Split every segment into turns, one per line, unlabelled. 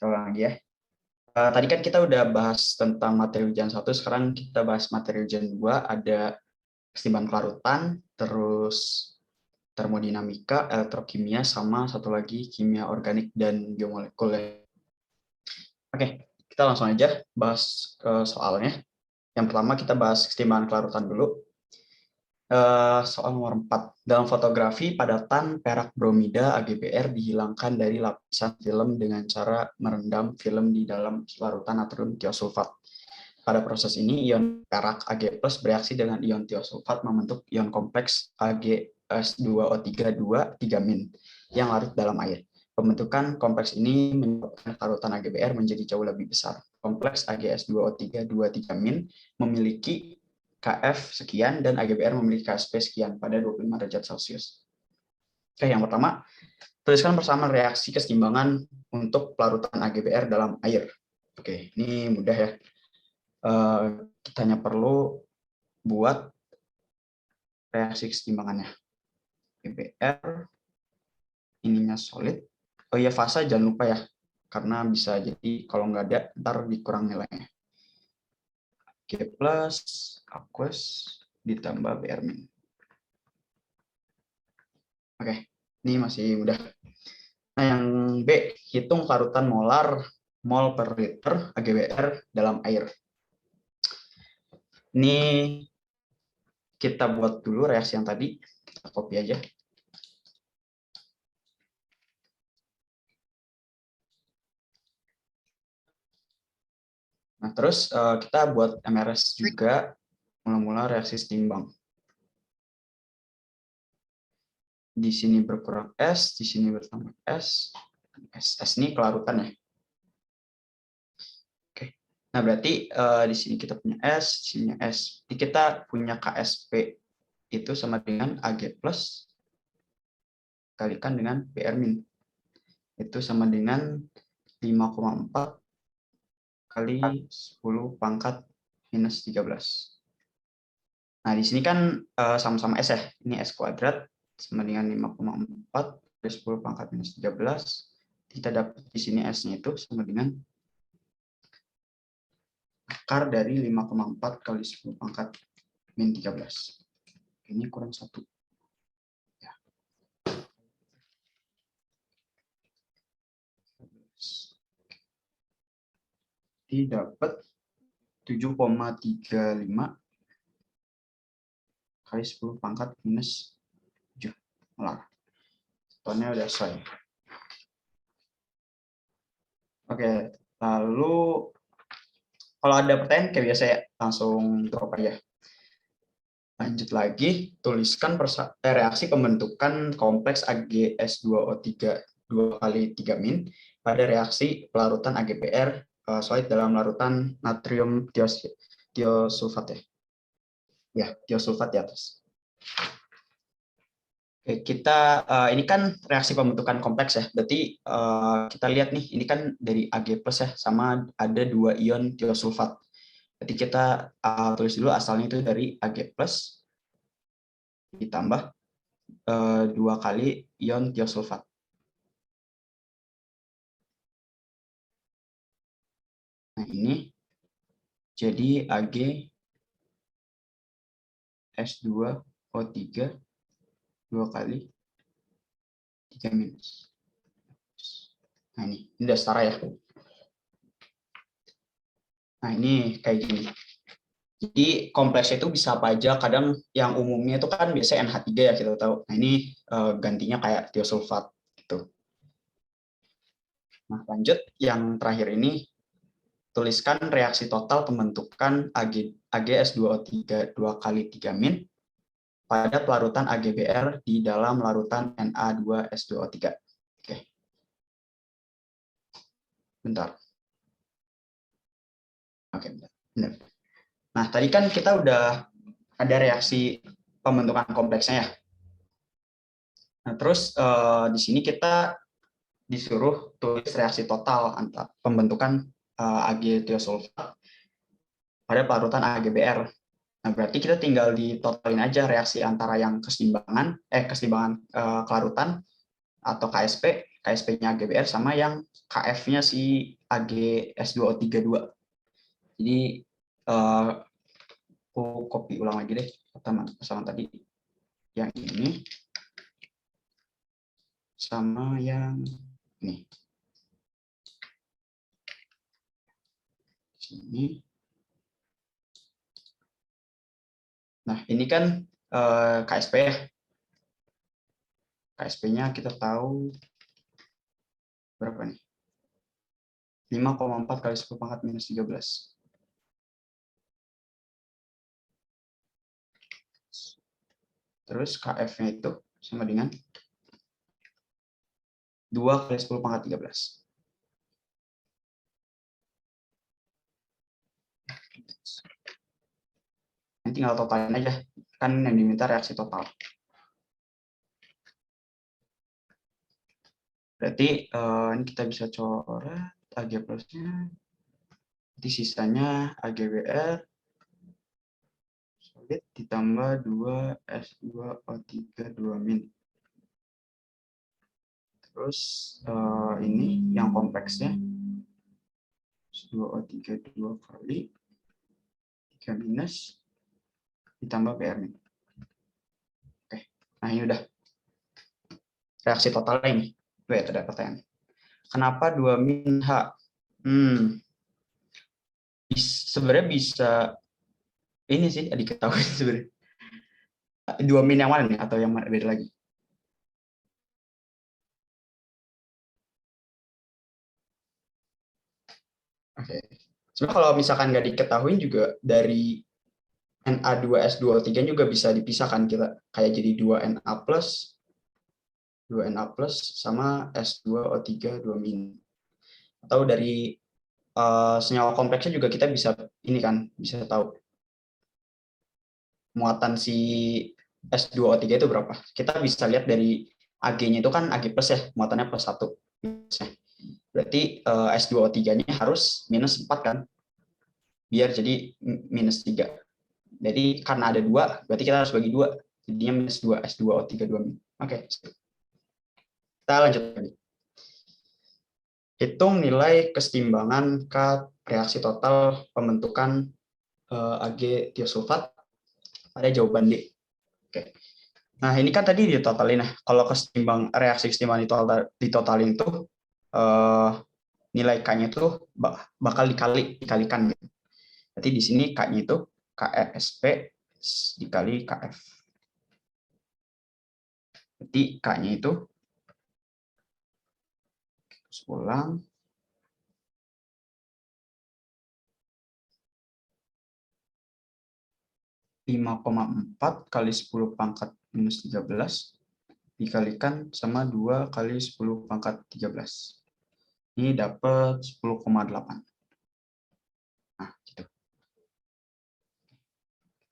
kita ulang lagi ya. Tadi kan kita udah bahas tentang materi ujian 1, sekarang kita bahas materi ujian 2, ada keseimbangan kelarutan, terus termodinamika, elektrokimia, sama satu lagi kimia organik dan biomolekuler. Oke, kita langsung aja bahas soalnya. Yang pertama kita bahas keseimbangan kelarutan dulu. Soal nomor 4. Dalam fotografi, padatan perak bromida AgBr dihilangkan dari lapisan film dengan cara merendam film di dalam larutan natrium tiosulfat. Pada proses ini, ion perak Ag+ bereaksi dengan ion tiosulfat membentuk ion kompleks AgS2O3 2,3- yang larut dalam air. Pembentukan kompleks ini menyebabkan larutan AgBr menjadi jauh lebih besar. Kompleks AgS2O3 2,3- memiliki Kf sekian dan AgBr memiliki Ksp sekian pada 25 derajat Celcius. Oke, yang pertama, tuliskan bersama reaksi keseimbangan untuk pelarutan AgBr dalam air. Oke, ini mudah ya. Kita hanya perlu buat reaksi keseimbangannya. AgBr, ininya solid. Oh iya, fasa jangan lupa ya, karena bisa jadi kalau nggak ada, ntar dikurang nilainya. Ag+ aqueous ditambah Br-. Oke, ini masih mudah. Nah, yang B, hitung larutan molar mol per liter AgBr dalam air. Ini kita buat dulu reaksi yang tadi, kita copy aja. Nah, terus kita buat MRS juga, mula-mula reaksi seimbang. Di sini berkurang S, di sini bertambah S. S ini kelarutan ya. Oke. Nah, berarti di sini kita punya S, di sini S. Jadi kita punya Ksp itu sama dengan Ag+ kalikan dengan Br-. Itu sama dengan 5,4 kali 10 pangkat minus 13. Nah, di sini kan sama-sama S ya. Ini S kuadrat sama dengan 5,4 kali 10 pangkat minus 13. Kita dapat di sini S-nya itu sama dengan akar dari 5,4 kali 10 pangkat min 13. Ini kurang 1. Ya. Jadi dapat 7,35 kali 10 pangkat minus 7 molar. Contohnya udah selesai. Oke, lalu kalau ada pertanyaan kayak biasa ya, langsung drop aja. Lanjut lagi, tuliskan reaksi pembentukan kompleks AgS2O3 2 kali 3- pada reaksi pelarutan AgBr solid dalam larutan natrium tiosulfat ya. Ya, tiosulfat di atas. Oke, kita ini kan reaksi pembentukan kompleks ya. Berarti kita lihat nih, ini kan dari Ag+ ya, sama ada 2 ion tiosulfat. Berarti kita tulis dulu asalnya itu dari Ag+ ditambah 2 kali ion tiosulfat. Nah, ini jadi Ag S2O3 2 kali 3-. Nah, ini udah setara ya. Nah, ini kayak gini. Jadi kompleksnya itu bisa apa aja, kadang yang umumnya itu kan biasanya NH3 ya kita tahu. Nah, ini gantinya kayak tiosulfat gitu. Nah, lanjut yang terakhir ini, tuliskan reaksi total pembentukan AgS2O3 2 kali 3- pada pelarutan AgBr di dalam larutan Na2S2O3. Oke. Bentar. Oke, benar. Nah, tadi kan kita udah ada reaksi pembentukan kompleksnya ya. Nah, terus di sini kita disuruh tulis reaksi total antara pembentukan Ag tiosulfat pada pelarutan AgBr. Nah, berarti kita tinggal ditotalin aja reaksi antara yang keseimbangan kelarutan atau KSP, KSP-nya AGBR sama yang KF-nya si AG S2O32. Jadi aku copy ulang lagi deh sama tadi yang ini sama yang ini. Sini. Nah, ini kan KSP ya. KSP-nya kita tahu berapa nih? 5,4 kali 10 pangkat minus 13. Terus KF-nya itu sama dengan 2 kali 10 pangkat 13. Ini tinggal totalin aja. Kan yang diminta reaksi total. Berarti ini kita bisa coret AG plusnya. Nanti sisanya AGBR solid ditambah 2 S2O3 2-. Terus ini yang kompleksnya S2O3 2 kali 3 minus ditambah PR min. Oke, nah ini udah reaksi totalnya ini. Tuh ya, ada pertanyaan. Kenapa 2 min H? Sebenarnya bisa ini sih diketahui sebenarnya. 2 min yang mana nih atau yang beda lagi? Oke. Sebenarnya kalau misalkan nggak diketahui juga dari Na2S2O3 juga bisa dipisahkan kita kayak jadi 2Na plus 2Na plus sama S2O3 2 min. Atau dari senyawa kompleksnya juga kita bisa ini kan bisa tahu muatan si S2O3 itu berapa. Kita bisa lihat dari Ag-nya itu kan Ag plus ya, muatannya plus 1. Berarti S2O3-nya harus minus 4 kan, biar jadi minus 3. Jadi karena ada 2, berarti kita harus bagi 2. Jadinya minus 2, S2O3 2 min. Oke. Kita lanjut lagi. Hitung nilai kesetimbangan K reaksi total pembentukan Ag tiosulfat pada jawaban D. Oke. Nah, ini kan tadi ditotalin. Nah, kalau reaksi kesetimbangan ditotalin itu nilai K-nya itu bakal dikalikan gitu. Berarti di sini K-nya itu KSP dikali KF. Berarti K-nya itu ulang 5,4 kali 10 pangkat minus 13 dikalikan sama 2 kali 10 pangkat 13. Ini dapat 10,8. Nah, gitu.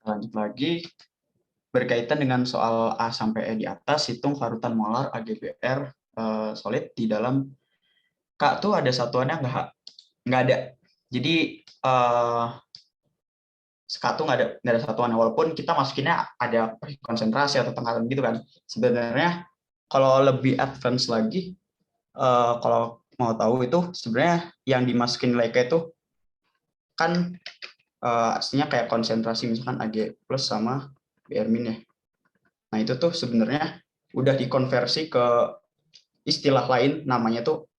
Lanjut lagi. Berkaitan dengan soal A sampai E di atas, hitung larutan molar AGBR solid di dalam K tuh ada satuannya nggak ada. Jadi K tuh nggak ada satuannya, walaupun kita masukinnya ada konsentrasi atau tengatan gitu kan. Sebenarnya kalau lebih advance lagi, kalau mau tahu itu sebenarnya yang dimasukin nilai K itu kan aslinya kayak konsentrasi misalkan Ag plus sama BR min ya. Nah itu tuh sebenarnya udah dikonversi ke istilah lain, namanya tuh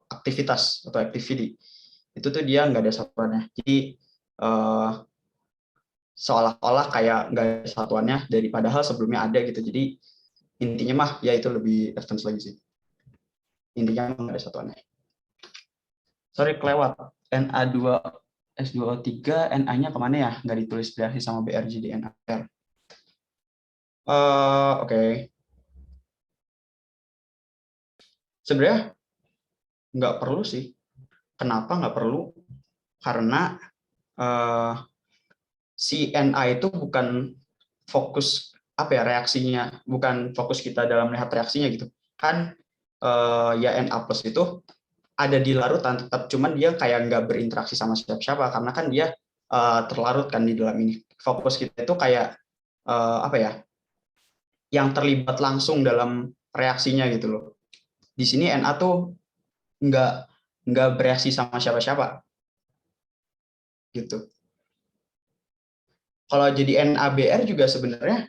aktivitas atau activity. Itu tuh dia nggak ada satuannya. Jadi seolah-olah kayak nggak ada satuannya dari padahal sebelumnya ada gitu. Jadi intinya mah ya itu lebih advance lagi sih. Intinya nggak ada satuannya. Sorry kelewat. Na2 S2O3 Na-nya kemana ya? Nggak ditulis reaksi sama BR jadi NaR. Oke. Sebenarnya nggak perlu sih. Kenapa nggak perlu? Karena si Na itu bukan fokus apa ya reaksinya, bukan fokus kita dalam melihat reaksinya gitu. Kan ya Na plus itu ada di larutan tetap, cuman dia kayak nggak berinteraksi sama siapa-siapa karena kan dia terlarut kan di dalam ini. Fokus kita itu kayak apa ya? Yang terlibat langsung dalam reaksinya gitu loh. Di sini Na tuh nggak bereaksi sama siapa-siapa gitu. Kalau jadi NaBr juga sebenarnya,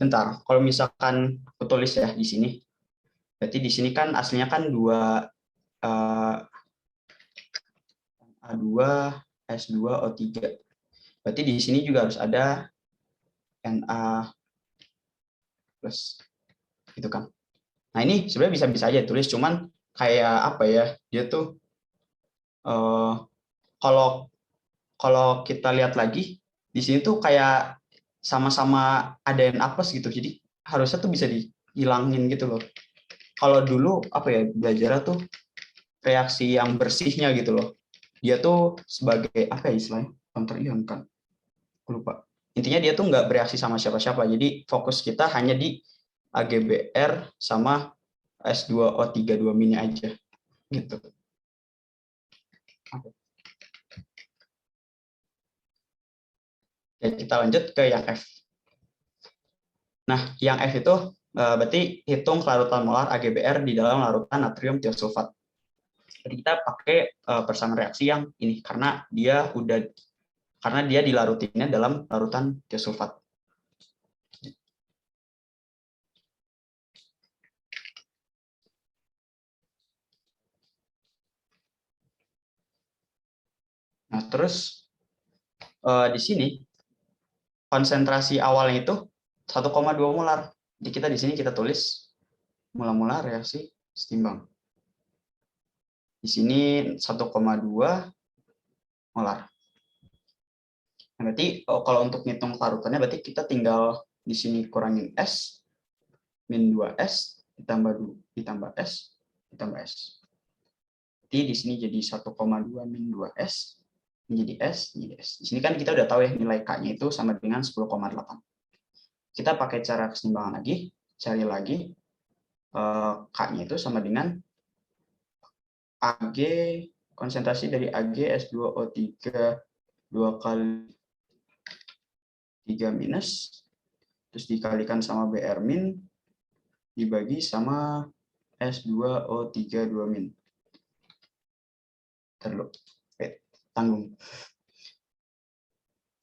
bentar, kalau misalkan aku tulis ya di sini, berarti di sini kan aslinya kan A2 S2O3. Berarti di sini juga harus ada Na plus gitu kan. Nah ini sebenarnya bisa-bisa aja tulis, cuman kayak apa ya, dia tuh kalau kalau kita lihat lagi di sini tuh kayak sama-sama ada Na plus gitu, jadi harusnya tuh bisa dihilangin gitu loh. Kalau dulu apa ya belajar tuh reaksi yang bersihnya gitu loh, dia tuh sebagai apa ya istilahnya, counter ion kan, aku lupa. Intinya dia tuh nggak bereaksi sama siapa-siapa, jadi fokus kita hanya di AgBr sama S2O3 2 mini aja gitu. Oke, kita lanjut ke yang F. Nah, yang F itu berarti hitung kelarutan molar AgBr di dalam larutan natrium tiosulfat. Jadi kita pakai persamaan reaksi yang ini karena dia dilarutinnya dalam larutan tiosulfat. Nah, terus di sini konsentrasi awalnya itu 1,2 molar. Jadi kita di sini kita tulis mula-mula reaksi setimbang. Di sini 1,2 molar. Nah, berarti kalau untuk ngitung larutannya berarti kita tinggal di sini kurangin S min 2S ditambah S ditambah S. Jadi di sini jadi 1,2 min 2S menjadi S. Di sini kan kita udah tahu ya nilai K-nya itu sama dengan 10,8. Kita pakai cara keseimbangan lagi, cari lagi K-nya itu sama dengan Ag, konsentrasi dari Ag S2O3 2 kali 3 minus, terus dikalikan sama Br min, dibagi sama S2O3 2 min. Terlalu tanggung.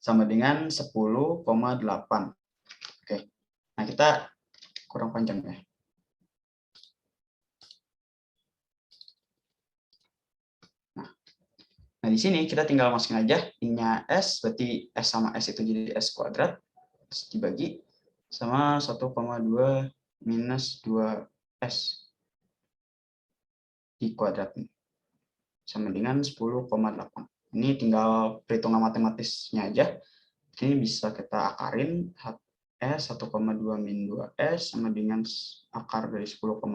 Sama dengan 10,8. Oke. Nah, kita kurang panjang ya. Nah, di sini kita tinggal masukin aja ininya S, berarti S sama S itu jadi S kuadrat, terus dibagi sama 1,2 minus 2S di kuadrat sama dengan 10,8. Ini tinggal perhitungan matematisnya aja. Ini bisa kita akarin S 1,2 min 2S sama dengan akar dari 10,8.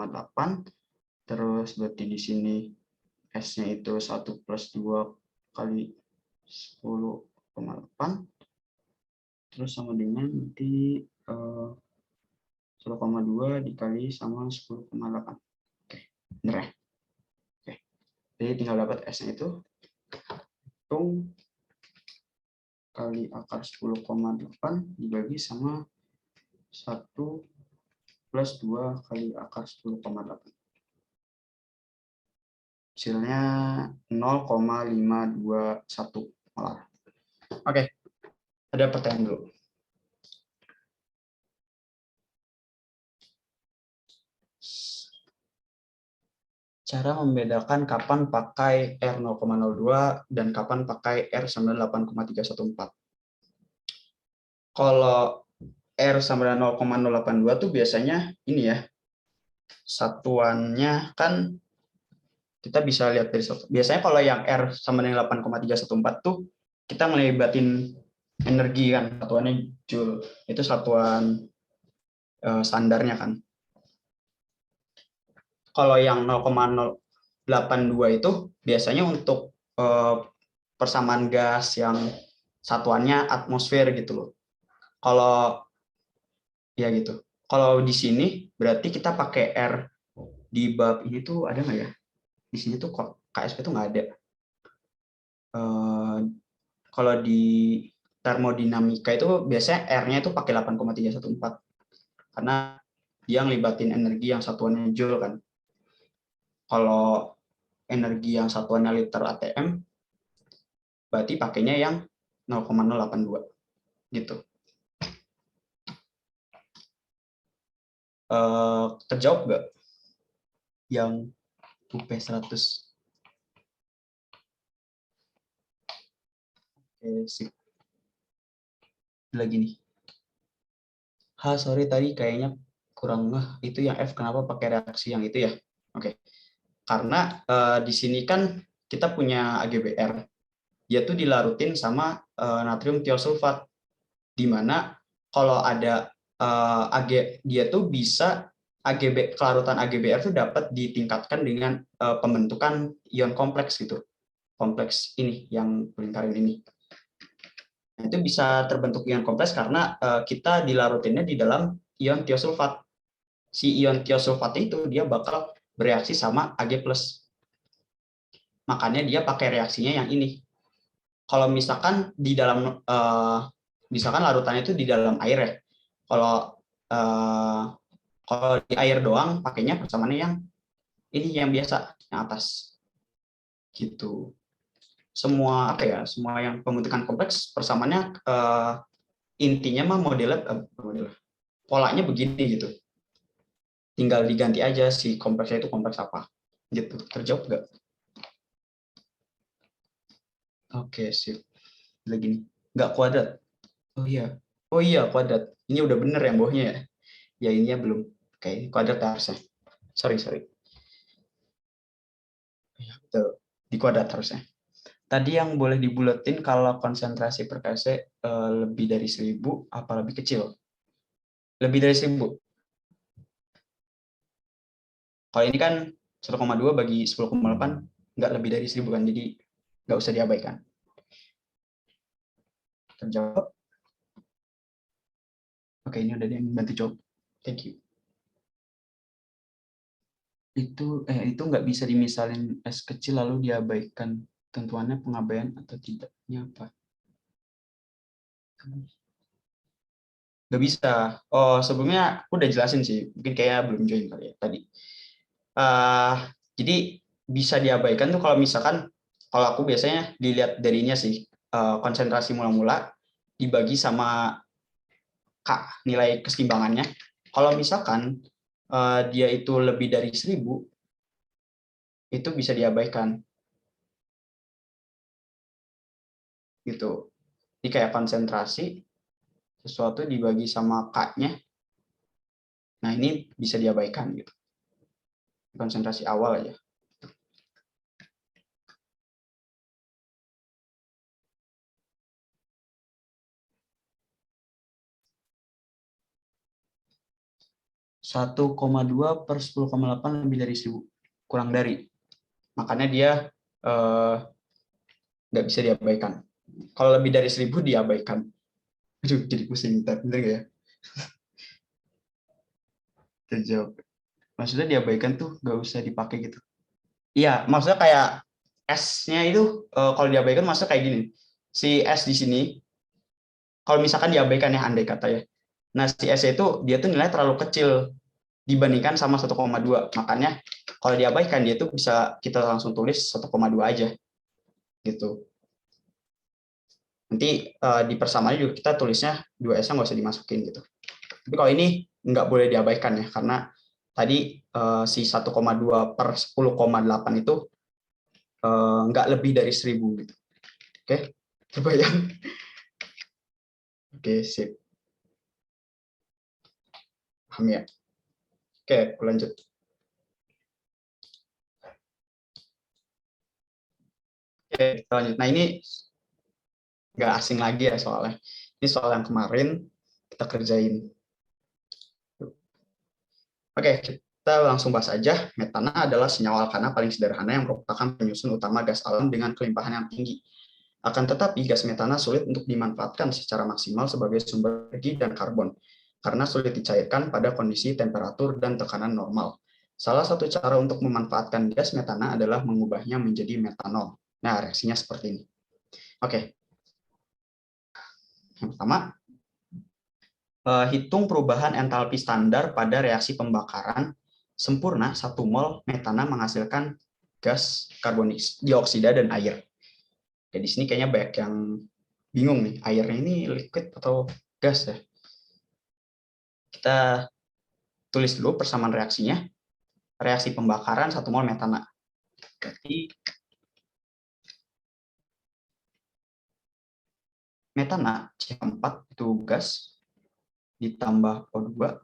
Terus berarti di sini S-nya itu 1 plus 2 kali 10,8. Terus sama dengan nanti 0,2 dikali sama 10,8. Oke, bener ya? Oke. Jadi tinggal dapat S-nya itu hitung kali akar 10,8 dibagi sama 1 plus 2 kali akar 10,8. Hasilnya 0,521 molar. Oke, ada pertanyaan dulu. Cara membedakan kapan pakai R0,02 dan kapan pakai R98,314. Kalau R sama dengan 0,082 tuh biasanya ini ya, satuannya kan kita bisa lihat dari biasanya kalau yang R sama dengan 8,314 tuh kita ngelibatin energi kan, satuannya joule, itu satuan standarnya kan. Kalau yang 0,082 itu biasanya untuk persamaan gas yang satuannya atmosfer gitu loh. Kalau ya gitu. Kalau di sini berarti kita pakai R di bab ini tuh ada nggak ya? Di sini tuh kok KSP tuh nggak ada. Kalau di termodinamika itu biasanya R-nya itu pakai 8,314 karena dia ngelibatin energi yang satuannya joule kan. Kalau energi yang satuannya liter ATM, berarti pakainya yang 0,082 gitu. Terjawab nggak yang UP100? Oke, sip. Lagi nih. Sorry tadi kayaknya kurang itu yang F kenapa pakai reaksi yang itu ya? Oke. Karena di sini kan kita punya AgBr. Dia tuh dilarutin sama natrium tiosulfat, di mana kalau ada dia tuh bisa kelarutan AgBr tuh dapat ditingkatkan dengan pembentukan ion kompleks gitu. Kompleks ini yang lingkaran ini. Nah, itu bisa terbentuk ion kompleks karena kita dilarutinnya di dalam ion tiosulfat. Si ion tiosulfat itu dia bakal bereaksi sama Ag+. Makanya dia pakai reaksinya yang ini. Kalau misalkan di dalam misalkan larutannya itu di dalam air ya. Kalau di air doang pakainya persamaannya yang ini yang biasa, yang atas. Gitu. Semua semua yang pembentukan kompleks persamaannya intinya mah modelnya polanya begini gitu. Tinggal diganti aja si kompleksnya itu kompleks apa. Gitu. Terjawab nggak? Oke, sip. Lagi nih. Nggak kuadrat. Oh iya kuadrat. Ini udah bener yang bawahnya ya. Ya ininya belum. Oke, ini kuadrat harusnya. Sorry. Ya, betul. Di kuadrat harusnya. Tadi yang boleh dibulatin kalau konsentrasi per kc lebih dari 1000 apa lebih kecil? Lebih dari 1000. Kalau ini kan 1,2 bagi 10,8 nggak lebih dari 1000 kan, jadi nggak usah diabaikan. Terjawab. Oke, ini udah ada yang bantu jawab. Thank you. Itu nggak bisa dimisalin S kecil lalu diabaikan. Tentuannya pengabaian atau tidaknya apa? Nggak bisa. Oh, sebelumnya aku udah jelasin sih. Mungkin kayak belum join kali ya tadi. Jadi bisa diabaikan tuh kalau misalkan, kalau aku biasanya dilihat darinya sih, konsentrasi mula-mula dibagi sama K, nilai keseimbangannya. Kalau misalkan dia itu lebih dari 1000, itu bisa diabaikan. Gitu. Jadi kayak konsentrasi, sesuatu dibagi sama K-nya, nah ini bisa diabaikan gitu. Konsentrasi awal aja. Satu koma dua per 10,8 lebih dari 1000. Kurang dari. Makanya dia nggak bisa diabaikan. Kalau lebih dari 1000 diabaikan. Aduh, jadi pusing. Bener nggak ya? Terjawab. Maksudnya diabaikan tuh nggak usah dipakai gitu. Iya, maksudnya kayak S-nya itu kalau diabaikan maksudnya kayak gini. Si S di sini, kalau misalkan diabaikan ya andai kata ya. Nah, si S itu dia tuh nilai terlalu kecil dibandingkan sama 1,2. Makanya kalau diabaikan dia tuh bisa kita langsung tulis 1,2 aja. Gitu. Nanti di persamaannya juga kita tulisnya 2S-nya nggak usah dimasukin gitu. Tapi kalau ini nggak boleh diabaikan ya, karena tadi si 1,2 per 10,8 itu nggak lebih dari 1000 gitu. Oke, kebayang? Oke, sip. Paham ya? Oke, aku lanjut. Oke, kita lanjut. Nah, ini nggak asing lagi ya soalnya. Ini soal yang kemarin kita kerjain. Oke, kita langsung bahas aja. Metana adalah senyawa alkana paling sederhana yang merupakan penyusun utama gas alam dengan kelimpahan yang tinggi. Akan tetapi, gas metana sulit untuk dimanfaatkan secara maksimal sebagai sumber energi dan karbon, karena sulit dicairkan pada kondisi temperatur dan tekanan normal. Salah satu cara untuk memanfaatkan gas metana adalah mengubahnya menjadi metanol. Nah, reaksinya seperti ini. Oke, yang pertama, hitung perubahan entalpi standar pada reaksi pembakaran sempurna 1 mol metana menghasilkan gas karbon dioksida dan air. Jadi di sini kayaknya banyak yang bingung nih, airnya ini liquid atau gas ya. Kita tulis dulu persamaan reaksinya. Reaksi pembakaran 1 mol metana. Berarti metana CH4 itu gas ditambah O2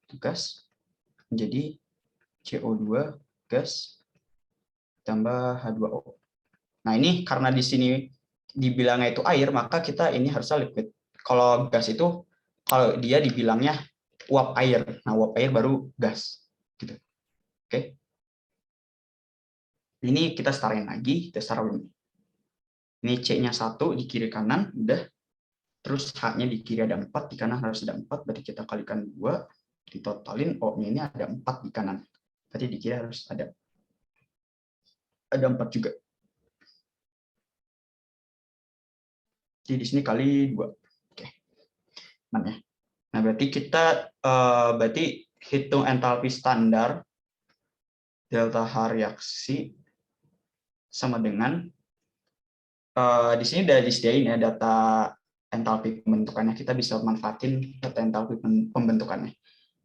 itu gas menjadi CO2 gas tambah H2O. Nah, ini karena di sini dibilangnya itu air, maka kita ini harusnya liquid. Kalau gas itu, kalau dia dibilangnya uap air. Nah, uap air baru gas. Gitu. Oke. Ini kita setarain lagi, kita setarain ini. Ini C-nya 1 di kiri kanan, udah. Terus H-nya di kiri ada 4, di kanan harus ada 4, berarti kita kalikan 2, ditotalin O-nya ini ada 4 di kanan. Berarti di kiri harus ada 4 juga. Jadi di sini kali 2. Oke. 6 ya. Nah, berarti kita berarti hitung entalpi standar delta H reaksi sama dengan di sini udah disediain ya data entalpi pembentukannya. Kita bisa manfaatin data entalpi pembentukannya.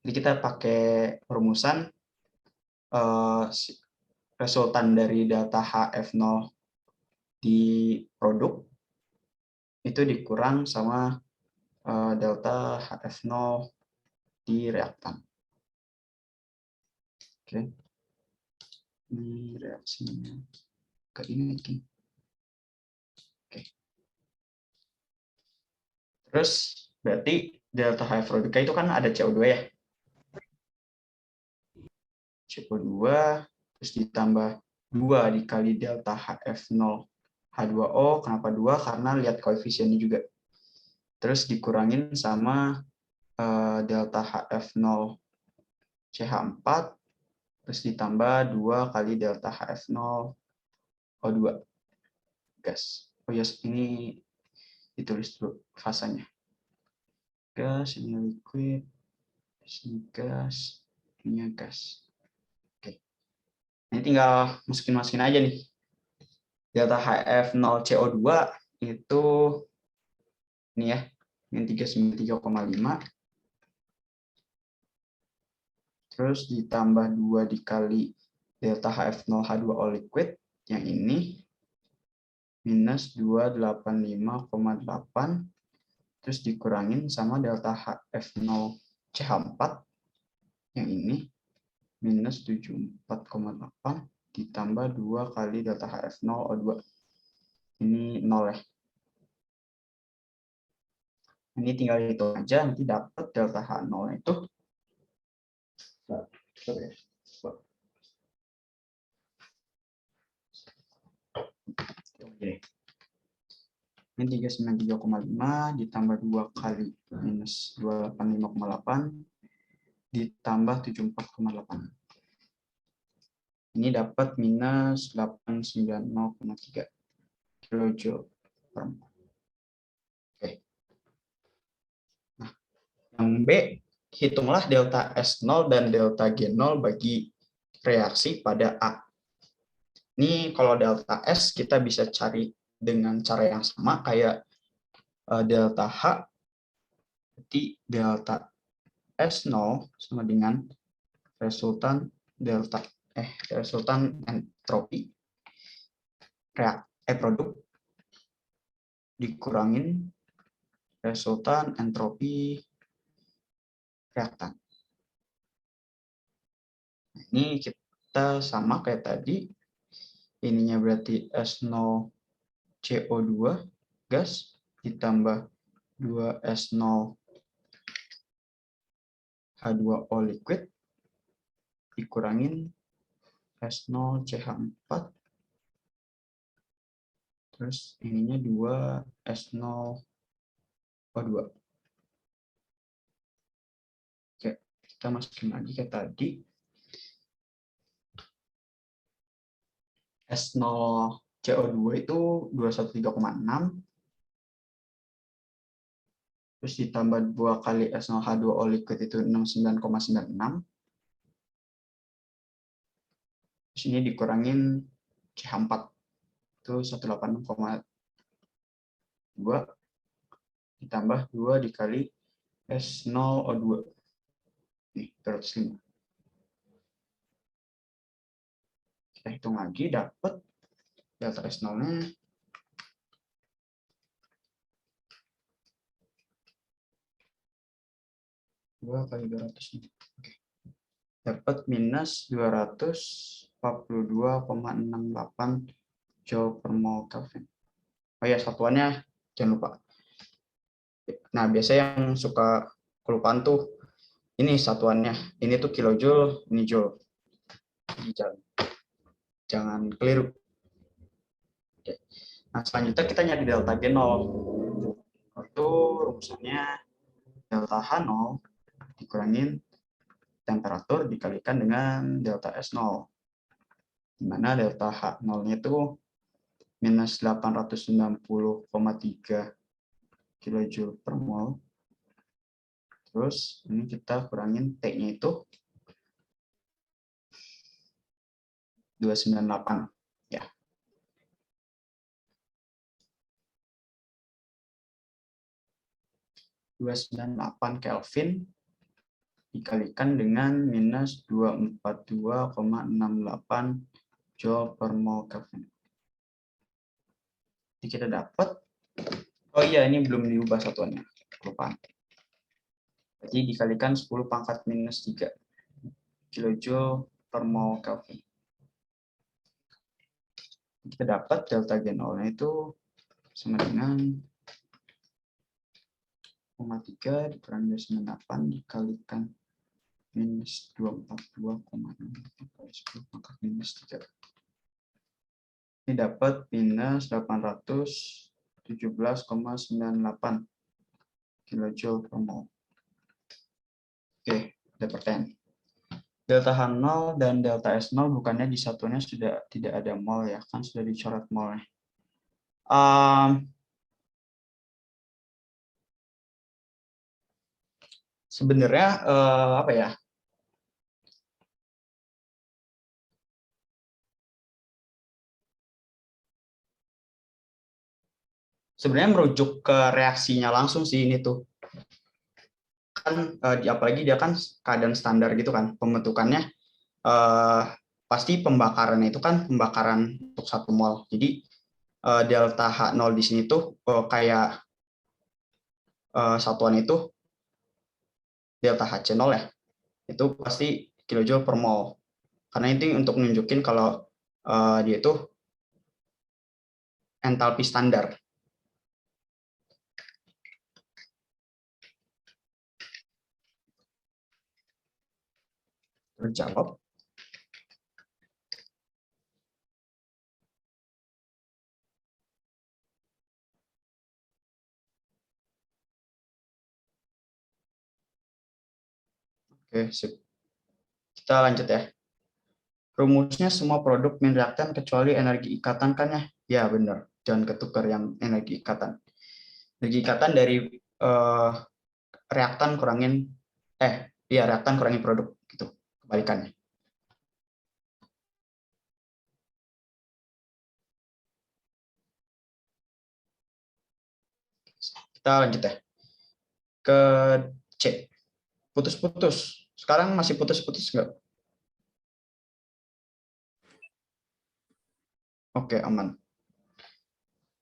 Jadi kita pakai rumusan resultan dari data HF0 di produk itu dikurang sama delta HF0 di reaktan. Oke. Ini reaksinya ke ini. Oke. Terus berarti delta HF produknya itu kan ada CO2 ya. CO2 terus ditambah 2 dikali delta HF0 H2O. Kenapa 2? Karena lihat koefisiennya juga. Terus dikurangin sama delta HF0 CH4 terus ditambah 2 kali delta HF0 O2 gas. Oh yes, ini ditulis dulu fasanya. Gas, ini liquid, ini gas, ini gas. Oke. Ini tinggal masukin aja nih. Delta HF0CO2 itu ini ya, yang 393,5. Terus ditambah 2 dikali delta HF0H2O liquid yang ini minus 285,8 terus dikurangin sama delta HF0CH4 yang ini minus 74,8 ditambah 2 kali delta HF0O2 ini 0 ya. Ini tinggal hitung aja, nanti dapat delta H0 itu ini 393,5 ditambah 2 kali minus 285,8 ditambah 74,8. Ini dapat minus 890,3 kilojoule per mol. Oke. Nah, yang B, hitunglah delta S0 dan delta G0 bagi reaksi pada A. Ini kalau delta S kita bisa cari dengan cara yang sama kayak delta H, berarti delta S0 sama dengan resultan entropi produk dikurangin resultan entropi reaktan. Ini kita sama kayak tadi, ininya berarti S0 CO2 gas ditambah 2S0 H2O liquid dikurangin S0 CH4 terus ininya 2 S0 O2. Oke, kita masukin lagi kayak tadi. S0 CO2 itu 213,6 terus ditambah 2 kali S0H2O liquid itu 69,96. Terus ini dikurangin CH4 itu 186,2 ditambah 2 dikali S0O2. Nih, 205. Kita hitung lagi, dapat delta S0-nya 2 kali 200. Oke. Dapat minus 242,68 Joule per mol Kelvin. Oh ya, satuannya jangan lupa. Nah, biasanya yang suka kelupaan tuh ini satuannya. Ini tuh kilojoule, ini joule. Jangan keliru. Oke. Nah, selanjutnya kita nyari delta G0. Itu rumusannya delta H0 dikurangin temperatur dikalikan dengan delta S0. Di mana delta H0-nya itu minus 890,3 kilojoule per mol. Terus ini kita kurangin T-nya itu 298 ya. Kelvin dikalikan dengan minus 242,68 Joule per mol Kelvin. Jadi kita dapat, oh iya ini belum diubah satuannya, kelupaan. Jadi dikalikan 10 pangkat minus 3 kilojoule per mol Kelvin. Kita dapat delta G0-nya itu sama dengan 0,3 dikurangi 98 dikalikan minus 242,6 kali 10 pangkat minus 3. Ini dapat minus 817,98 kilojoule per mol. Oke, ada pertanyaan. Delta H0 dan delta S0 bukannya di satuannya sudah tidak ada mol ya, kan sudah dicoret molnya. Sebenarnya apa ya? Sebenarnya merujuk ke reaksinya langsung sih ini tuh. Kan apalagi dia kan keadaan standar gitu kan, pembentukannya pasti pembakarannya itu kan pembakaran untuk 1 mol. Jadi delta H0 di sini tuh kayak satuan itu delta HC0 ya. Itu pasti kilojoule per mol. Karena itu untuk nunjukin kalau dia itu entalpi standar. Terjawab. Oke, sip. Kita lanjut ya. Rumusnya semua produk min reaktan kecuali energi ikatan kan ya? Ya benar, jangan ketukar yang energi ikatan. Energi ikatan dari reaktan kurangin reaktan kurangin produk gitu, kebalikannya. Kita lanjut ya. Ke C. Putus-putus. Sekarang masih putus-putus nggak? Oke, aman.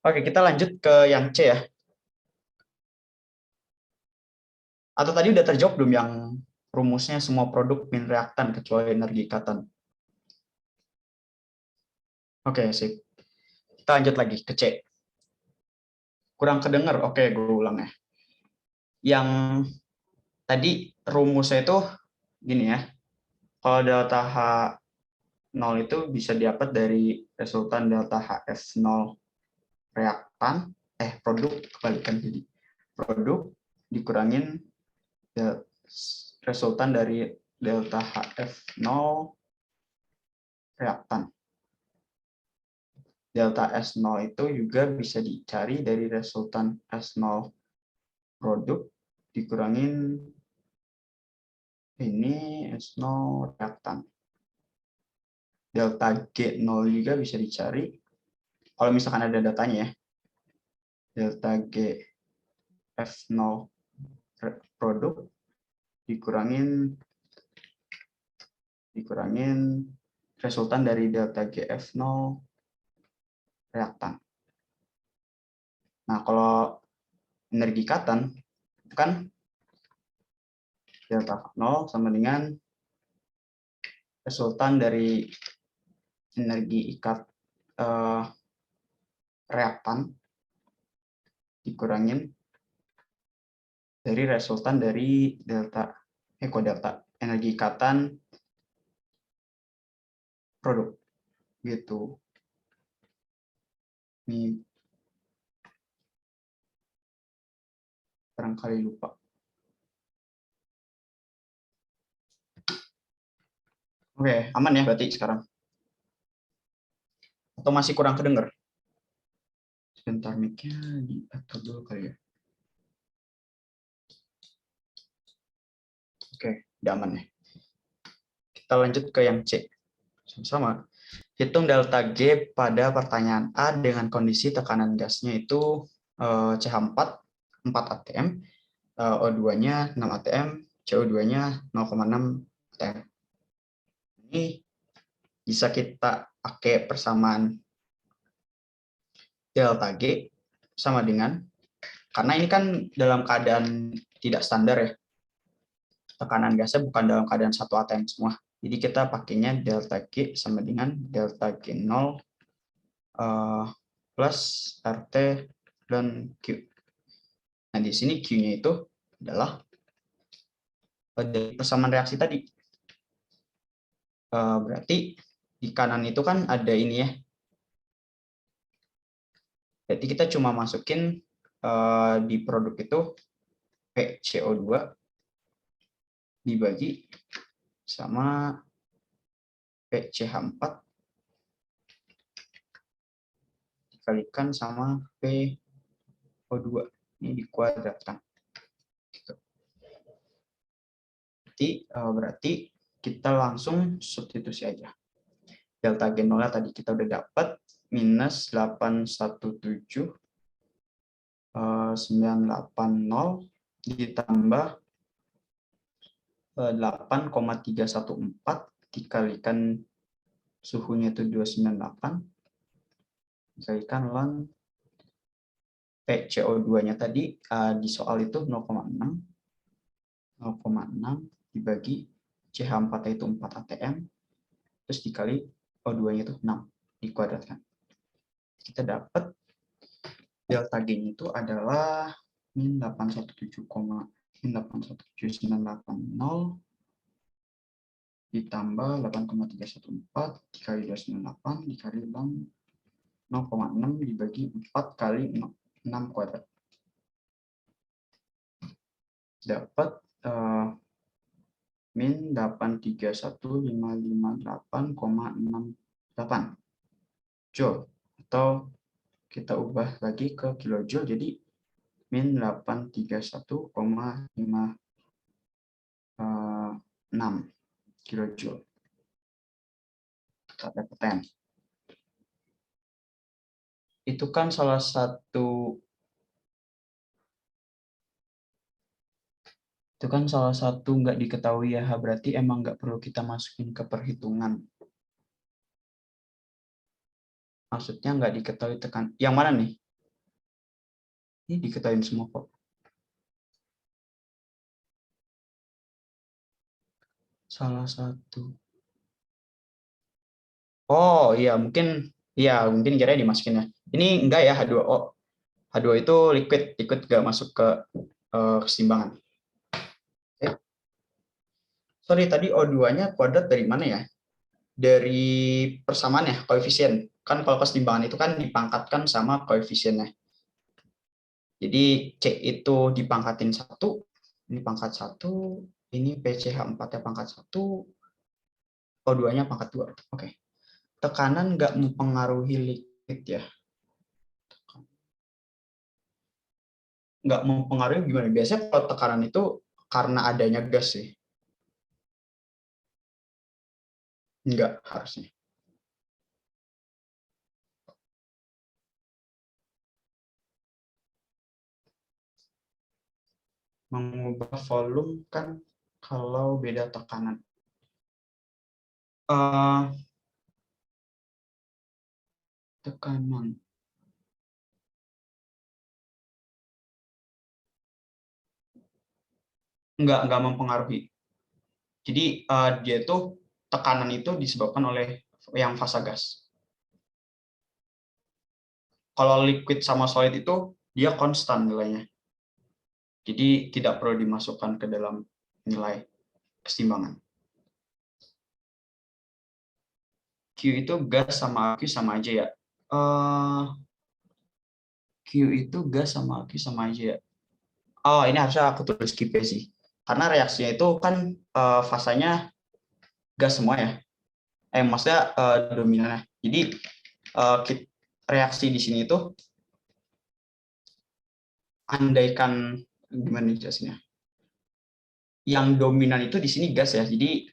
Oke, kita lanjut ke yang C ya. Atau tadi udah terjawab belum yang rumusnya semua produk min reaktan kecuali energi ikatan? Oke, sip. Kita lanjut lagi ke C. Kurang kedenger. Oke, gue ulang ya. Yang tadi rumusnya itu gini ya. Kalau delta H0 itu bisa didapat dari resultan delta HF0 reaktan, produk, kebalikan jadi. Produk dikurangin resultan dari delta HF0 reaktan. Delta S0 itu juga bisa dicari dari resultan S0 produk dikurangin ini S0 reaktan. Delta G0 juga bisa dicari. Kalau misalkan ada datanya ya. Delta G F0 produk dikurangin resultan dari delta GF0 reaktan. Nah, kalau energi ikatan kan delta 0 sama dengan resultan dari energi ikat reaktan dikurangin dari resultan dari delta energi ikatan produk gitu. Ini barangkali lupa. Oke, aman ya berarti sekarang? Atau masih kurang kedengar? Sebentar, mic-nya diatur dulu kali ya. Oke, udah aman ya. Kita lanjut ke yang C. Sama-sama. Hitung delta G pada pertanyaan A dengan kondisi tekanan gasnya itu CH4 4 atm, O2-nya 6 atm, CO2-nya 0,6 atm. Ini bisa kita pakai persamaan delta G sama dengan, karena ini kan dalam keadaan tidak standar ya, tekanan gasnya bukan dalam keadaan 1 atm semua. Jadi kita pakainya delta G sama dengan delta G0 plus RT dan Q. Nah, di sini Q-nya itu adalah dari persamaan reaksi tadi. Berarti di kanan itu kan ada ini ya. Berarti kita cuma masukin di produk itu PCO2 dibagi sama PCH4 dikalikan sama PO2. Ini dikuadratkan. Gitu. Berarti kita langsung substitusi aja. Delta G0 tadi kita udah dapat minus 817 980 ditambah 8,314 dikalikan suhunya itu 298 dikalikan ln PCO2-nya tadi di soal itu 0,6 dibagi CH4 itu 4 atm terus dikali O2-nya itu 6 dikuadratkan. Kita dapat delta G-nya itu adalah min 817,980 ditambah 8,314 dikali 298 dikali 0,6 dibagi 4 kali 6 kuadrat. Dapat min 831.558,68 joule, atau kita ubah lagi ke kilojoule jadi min 831,56 kilojoule. Kita dapetin. Itu kan salah satu nggak diketahui ya, berarti emang nggak perlu kita masukin ke perhitungan. Maksudnya nggak diketahui tekan. Yang mana nih? Ini diketahui semua kok. Salah satu. Oh iya, mungkin kira dimasukin ya. Ini enggak ya H2O. H2O itu liquid nggak masuk ke keseimbangan. Okay. Sorry, tadi O2-nya kuadrat dari mana ya? Dari persamaan ya, koefisien. Kan kalau keseimbangan itu kan dipangkatkan sama koefisiennya. Jadi C itu dipangkatin 1, ini pangkat 1, ini PCH4-nya pangkat 1, O2-nya pangkat 2. Oke. Tekanan nggak mempengaruhi liquid ya. nggak mempengaruhi gimana? Biasanya kalau tekanan itu karena adanya gas sih. Nggak harusnya. Mengubah volume kan kalau beda tekanan. Tekanan. Nggak mempengaruhi. Jadi dia tuh tekanan itu disebabkan oleh yang fasa gas. Kalau liquid sama solid itu dia konstan nilainya. Jadi tidak perlu dimasukkan ke dalam nilai keseimbangan. Q itu gas sama Q sama aja ya. Q itu gas sama Q sama aja ya. Oh, ini harusnya aku tulis QP sih. Karena reaksinya itu kan fasanya gas semua ya. Maksudnya dominannya. Jadi reaksi di sini itu andaikan gimana jelasinnya? Yang dominan itu di sini gas ya. Jadi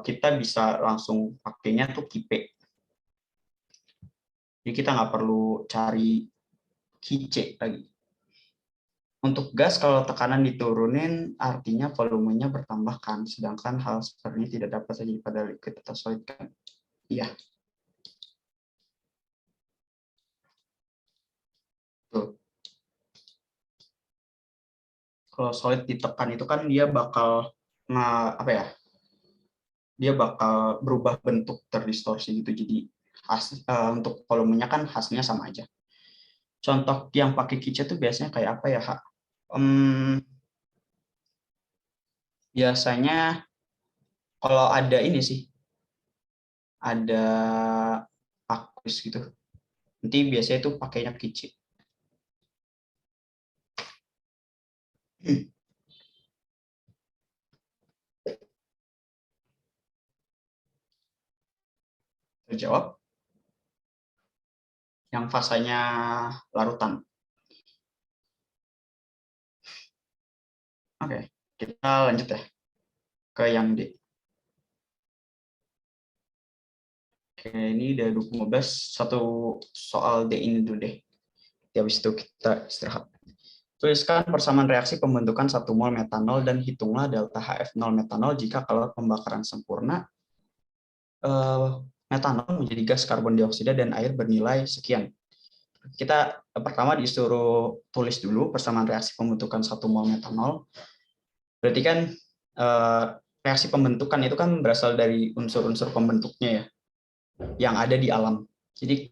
kita bisa langsung pakainya tuh QP. Jadi kita nggak perlu cari QC lagi. Untuk gas, kalau tekanan diturunin, artinya volumenya bertambah kan. Sedangkan hal seperti ini tidak dapat terjadi pada liquid atau solid kan. Iya. Tuh. Kalau solid ditekan itu kan dia bakal apa ya? Dia bakal berubah bentuk, terdistorsi gitu. Jadi untuk volumenya kan hasilnya sama aja. Contoh yang pakai QC itu biasanya kayak apa ya, Kak? Biasanya kalau ada ini sih, ada aqueous gitu. Nanti biasanya itu pakainya QC. Terjawab. Yang fasanya larutan. Oke, kita lanjut ya ke yang D. Oke, ini udah 2015, satu soal D ini dulu deh. Habis itu kita istirahat. Tuliskan persamaan reaksi pembentukan 1 mol metanol dan hitunglah delta HF0 metanol jika kalau pembakaran sempurna metanol menjadi gas karbon dioksida dan air bernilai sekian. Kita pertama disuruh tulis dulu persamaan reaksi pembentukan 1 mol metanol. Berarti kan reaksi pembentukan itu kan berasal dari unsur-unsur pembentuknya ya, yang ada di alam. Jadi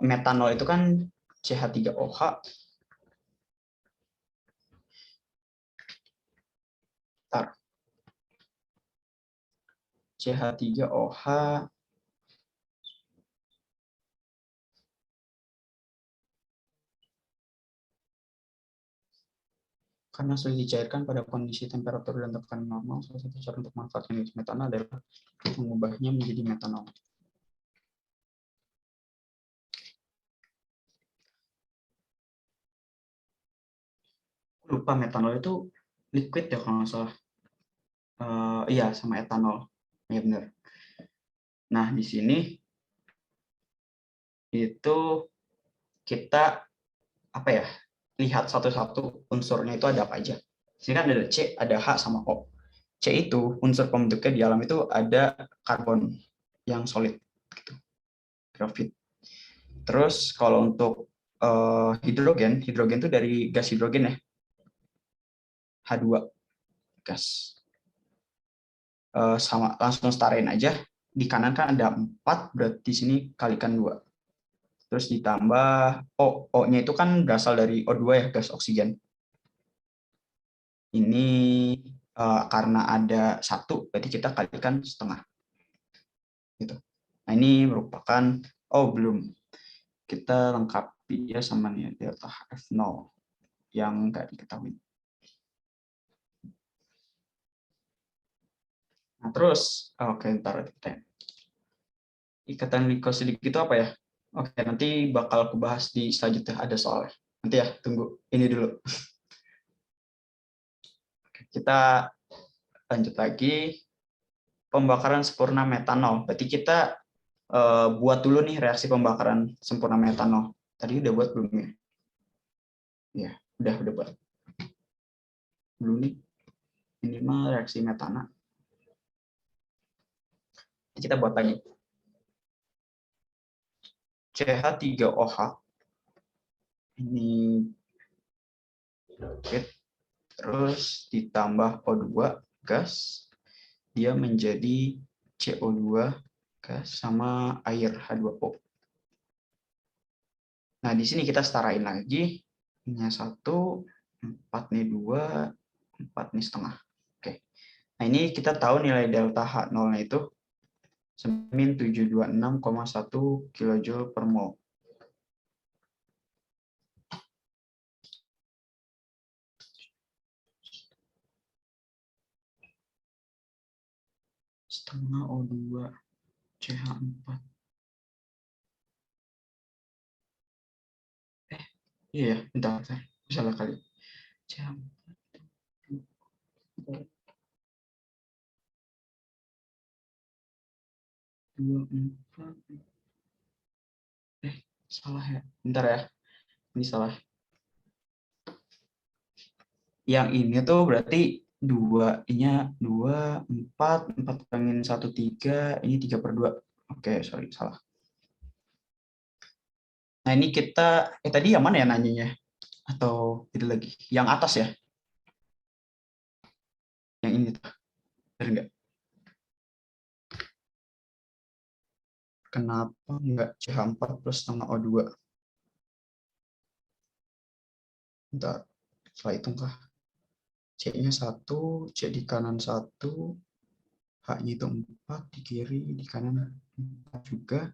metanol itu kan CH3OH. CH3OH karena sulit dicairkan pada kondisi temperatur dan tekanan normal, salah satu cara untuk memanfaatkan metanol adalah mengubahnya menjadi metanol. Lupa metanol itu liquid ya kalau nggak salah. Iya, sama etanol. Ya benar. Nah, di sini itu kita apa ya? Lihat satu-satu unsurnya itu ada apa aja. Di sini kan ada C, ada H sama O. C itu unsur pembentuknya di alam itu ada karbon yang solid gitu. Grafit. Terus kalau untuk hidrogen itu dari gas hidrogen ya. H2 gas. Sama langsung setarain aja. Di kanan kan ada 4, berarti di sini kalikan 2. Terus ditambah O. O-nya itu kan berasal dari O2 ya, gas oksigen. Ini karena ada 1, berarti kita kalikan setengah. Gitu. Nah, ini merupakan, belum. Kita lengkapi ya sama nih delta HF0 yang nggak diketahui. Nah, terus, oke, ntar kita ikatan glikosidik itu apa ya? Oke, nanti bakal aku bahas di selanjutnya, ada soalnya. Nanti ya, tunggu ini dulu. Kita lanjut lagi. Pembakaran sempurna metanol. Berarti kita buat dulu nih reaksi pembakaran sempurna metanol. Tadi udah buat belum ya? Ya, udah buat. Dulu nih, minimal reaksi metana. Kita buat lagi. CH3OH. Ini terus ditambah O2 gas, dia menjadi CO2 gas sama air H2O. Nah, di sini kita setarain lagi. Ini 1, 4 nih 2, 4 nih setengah. Oke. Nah, ini kita tahu nilai delta H0-nya itu min 726,1 kJ per mol. Setengah O2 CH4. Iya, bentar, salah kali. CH4. 24. Salah ya. Bentar ya. Ini salah. Yang ini tuh berarti 2, ininya 2, 4 kurangin 1, 3, ini 3/2. Oke, sorry, salah. Nah, ini kita, tadi yang mana ya nanyanya? Atau itu lagi? Yang atas ya? Yang ini tuh. Benar nggak? Kenapa nggak CH4 plus setengah O2? Bentar, salah hitung kah? C-nya 1, C di kanan 1, H-nya itu 4, di kiri, di kanan 4 juga.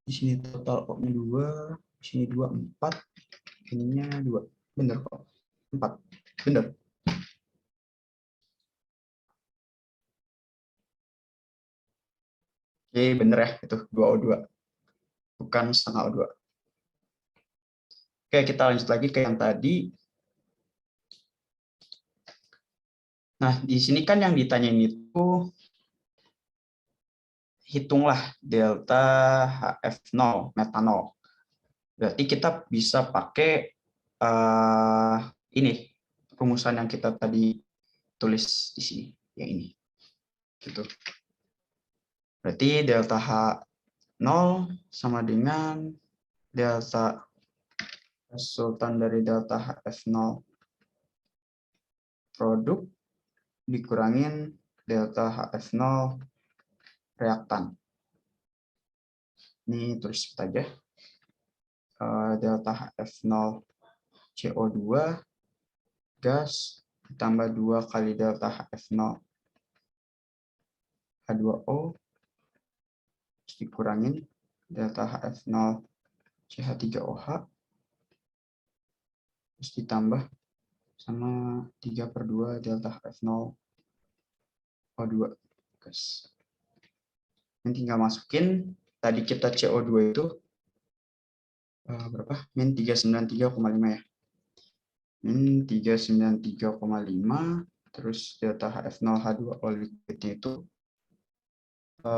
Di sini total O-nya 2, di sini 2, 4, ininya 2. Bener kok, 4. Bener. Oke, bener ya, itu 2O2. Bukan setengah O2. Oke, kita lanjut lagi ke yang tadi. Nah, di sini kan yang ditanyain itu hitunglah delta HF0 metanol. Berarti kita bisa pakai ini rumusan yang kita tadi tulis di sini, yang ini. Gitu. Berarti delta H0 sama dengan delta resultan dari delta HF0 produk dikurangin delta HF0 reaktan. Ini tulis aja. Delta HF0 CO2 gas ditambah 2 kali delta HF0 H2O dikurangin delta HF0 CH3OH terus ditambah sama 3/2 delta HF0 O2 gas. Yang tinggal masukin tadi kita CO2 itu berapa? Min 393,5 ya. Min 393,5 terus delta HF0 H2O liquidnya itu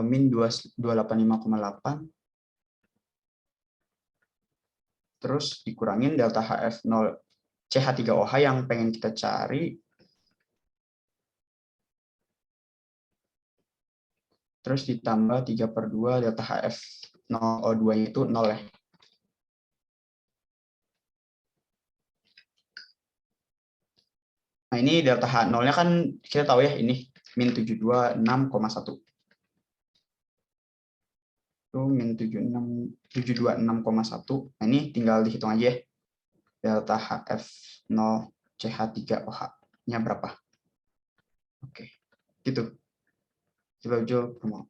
min 285,8 terus dikurangin delta HF0 CH3OH yang pengen kita cari terus ditambah 3/2 delta HF0O2 itu 0 ya. Nah, ini delta H0-nya kan kita tahu ya, ini min 726,1. Itu min 726,1. Nah, ini tinggal dihitung aja ya. Delta HF0 CH3OH-nya berapa? Oke, gitu. Kilojoule per mol.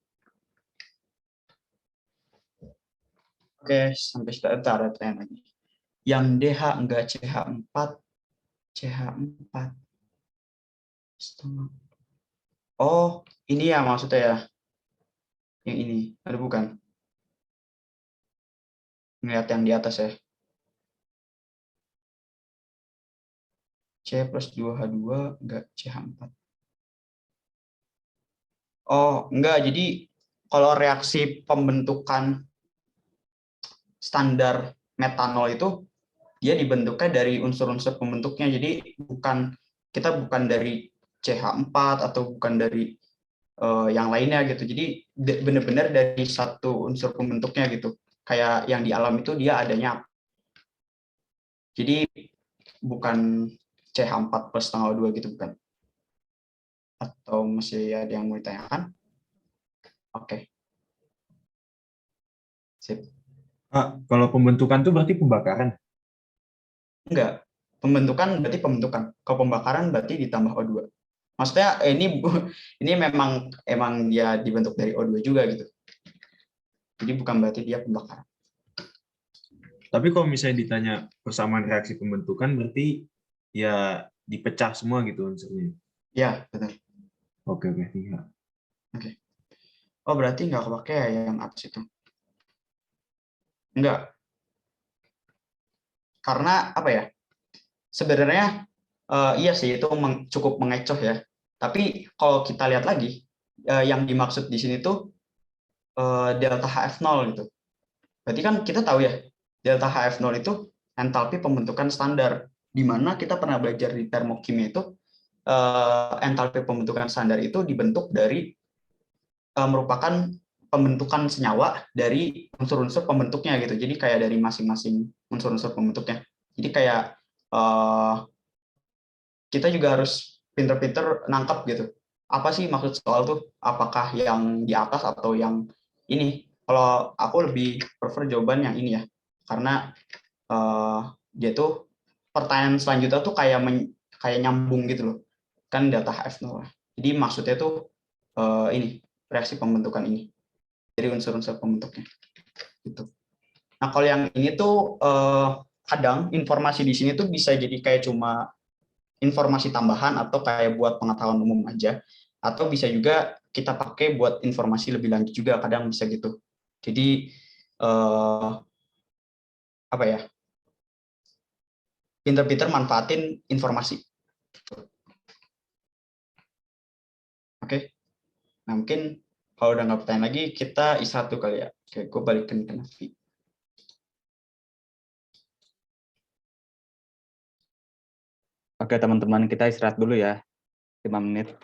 Oke, sampai sudah ada pertanyaan lagi. Yang DH enggak CH4, CH4. Oh, ini ya maksudnya ya. Yang ini, ada bukan? Ngeliat yang di atas ya. C plus 2H2 enggak CH4. Oh, enggak. Jadi kalau reaksi pembentukan standar metanol itu dia dibentuknya dari unsur-unsur pembentuknya. Jadi bukan dari CH4 atau bukan dari yang lainnya gitu. Jadi benar-benar dari satu unsur pembentuknya gitu. Kayak yang di alam itu dia adanya. Jadi bukan CH4 plus tanggal 2 gitu bukan. Atau masih ada yang mau ditanyakan? Oke, sip.
Kalau pembentukan tuh berarti pembakaran.
Enggak, pembentukan berarti pembentukan. Kalau pembakaran berarti ditambah O2. Maksudnya ini emang dia dibentuk dari O2 juga gitu. Jadi bukan berarti dia pembakaran.
Tapi kalau misalnya ditanya persamaan reaksi pembentukan, berarti ya dipecah semua gitu unsurnya.
Ya, benar.
Oke, oke. Iya.
Oke. Oh, berarti nggak kepake ya yang atas itu? Enggak, karena apa ya? Sebenarnya iya sih itu cukup mengecoh ya. Tapi kalau kita lihat lagi, yang dimaksud di sini tuh delta HF0 gitu. Berarti kan kita tahu ya, delta HF0 itu entalpi pembentukan standar. Di mana kita pernah belajar di termokimia itu, entalpi pembentukan standar itu dibentuk dari merupakan pembentukan senyawa dari unsur-unsur pembentuknya gitu. Jadi kayak dari masing-masing unsur-unsur pembentuknya. Jadi kayak kita juga harus pinter-pinter nangkep gitu. Apa sih maksud soal tuh? Apakah yang di atas atau yang ini? Kalau aku lebih prefer jawaban yang ini ya, karena dia tuh pertanyaan selanjutnya tuh kayak nyambung gitu loh, kan data HF0. Jadi maksudnya tuh ini reaksi pembentukan ini dari unsur-unsur pembentuknya gitu. Nah kalau yang ini tuh kadang informasi di sini tuh bisa jadi kayak cuma informasi tambahan atau kayak buat pengetahuan umum aja, atau bisa juga kita pakai buat informasi lebih lanjut juga, kadang bisa gitu. Jadi apa ya, pinter-pinter manfaatin informasi. Oke, nah mungkin kalau udah nggak pertanyaan lagi kita istirahat tuh kali ya. Oke, gue balikin ke Navi.
Oke teman-teman, kita istirahat dulu ya, 5 menit.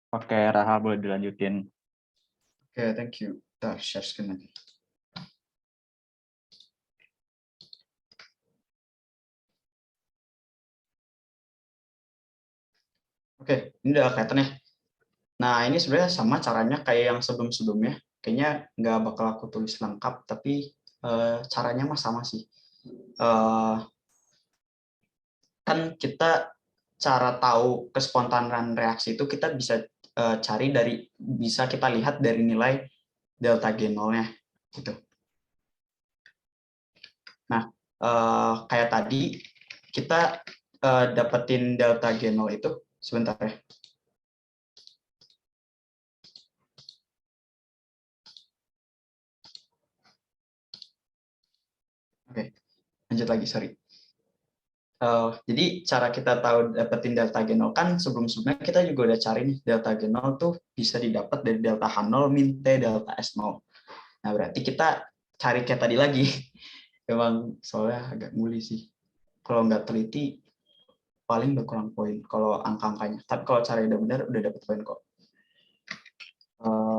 Oke, Raha boleh dilanjutin.
Oke, thank you. Kita share screen lagi. Oke, ini udah kelihatan ya. Nah, ini sebenarnya sama caranya kayak yang sebelum-sebelumnya. Kayaknya nggak bakal aku tulis lengkap, tapi caranya mah sama sih. Kan kita cara tahu kespontanan reaksi itu kita bisa cari bisa kita lihat dari nilai delta G0-nya gitu. Nah, kayak tadi kita dapetin delta G0 itu sebentar ya. Oke, lanjut lagi, sorry. Jadi cara kita tahu dapetin delta G0 kan sebelum-sebelumnya kita juga udah cari nih delta G0 tuh bisa didapat dari delta H0 min T delta S0. Nah, berarti kita cari kayak tadi lagi. Emang soalnya agak nguli sih. Kalau nggak teliti paling berkurang poin kalau angka-angkanya. Tapi kalau cara udah benar udah dapat poin kok.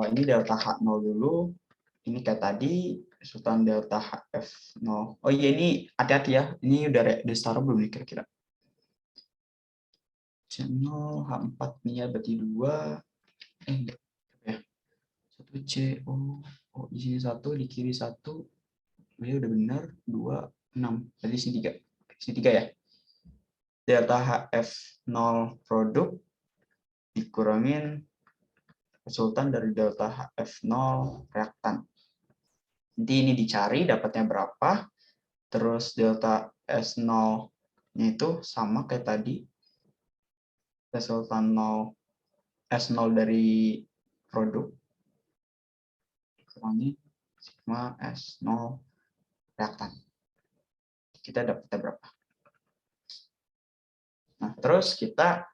Ini delta H0 dulu. Ini kayak tadi resultan delta HF0. Oh iya, ini hati-hati ya. Ini udah setara belum nih kira-kira? C0, H4 nih ya, berarti 2. Enggak. Ya. 1 C, oh di sini 1, di kiri 1. Ini udah benar, 2, 6. Berarti sini 3. Sini 3 ya. Delta HF0 produk dikurangin resultan dari delta HF0 reaktan. Nanti ini dicari dapatnya berapa, terus delta S0-nya itu sama kayak tadi, resultan S0 dari produk, dikurangi sigma S0 reaktan. Kita dapatnya berapa? Nah, terus kita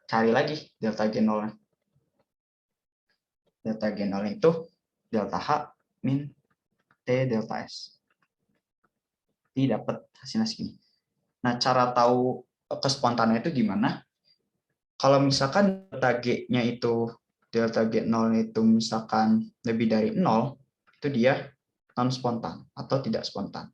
cari lagi delta G0-nya. Delta G0 itu delta H min T delta S. Jadi dapat hasilnya segini. Nah, cara tahu kespontanan itu gimana? Kalau misalkan delta G-nya itu, delta G0 itu misalkan lebih dari 0, itu dia non spontan atau tidak spontan.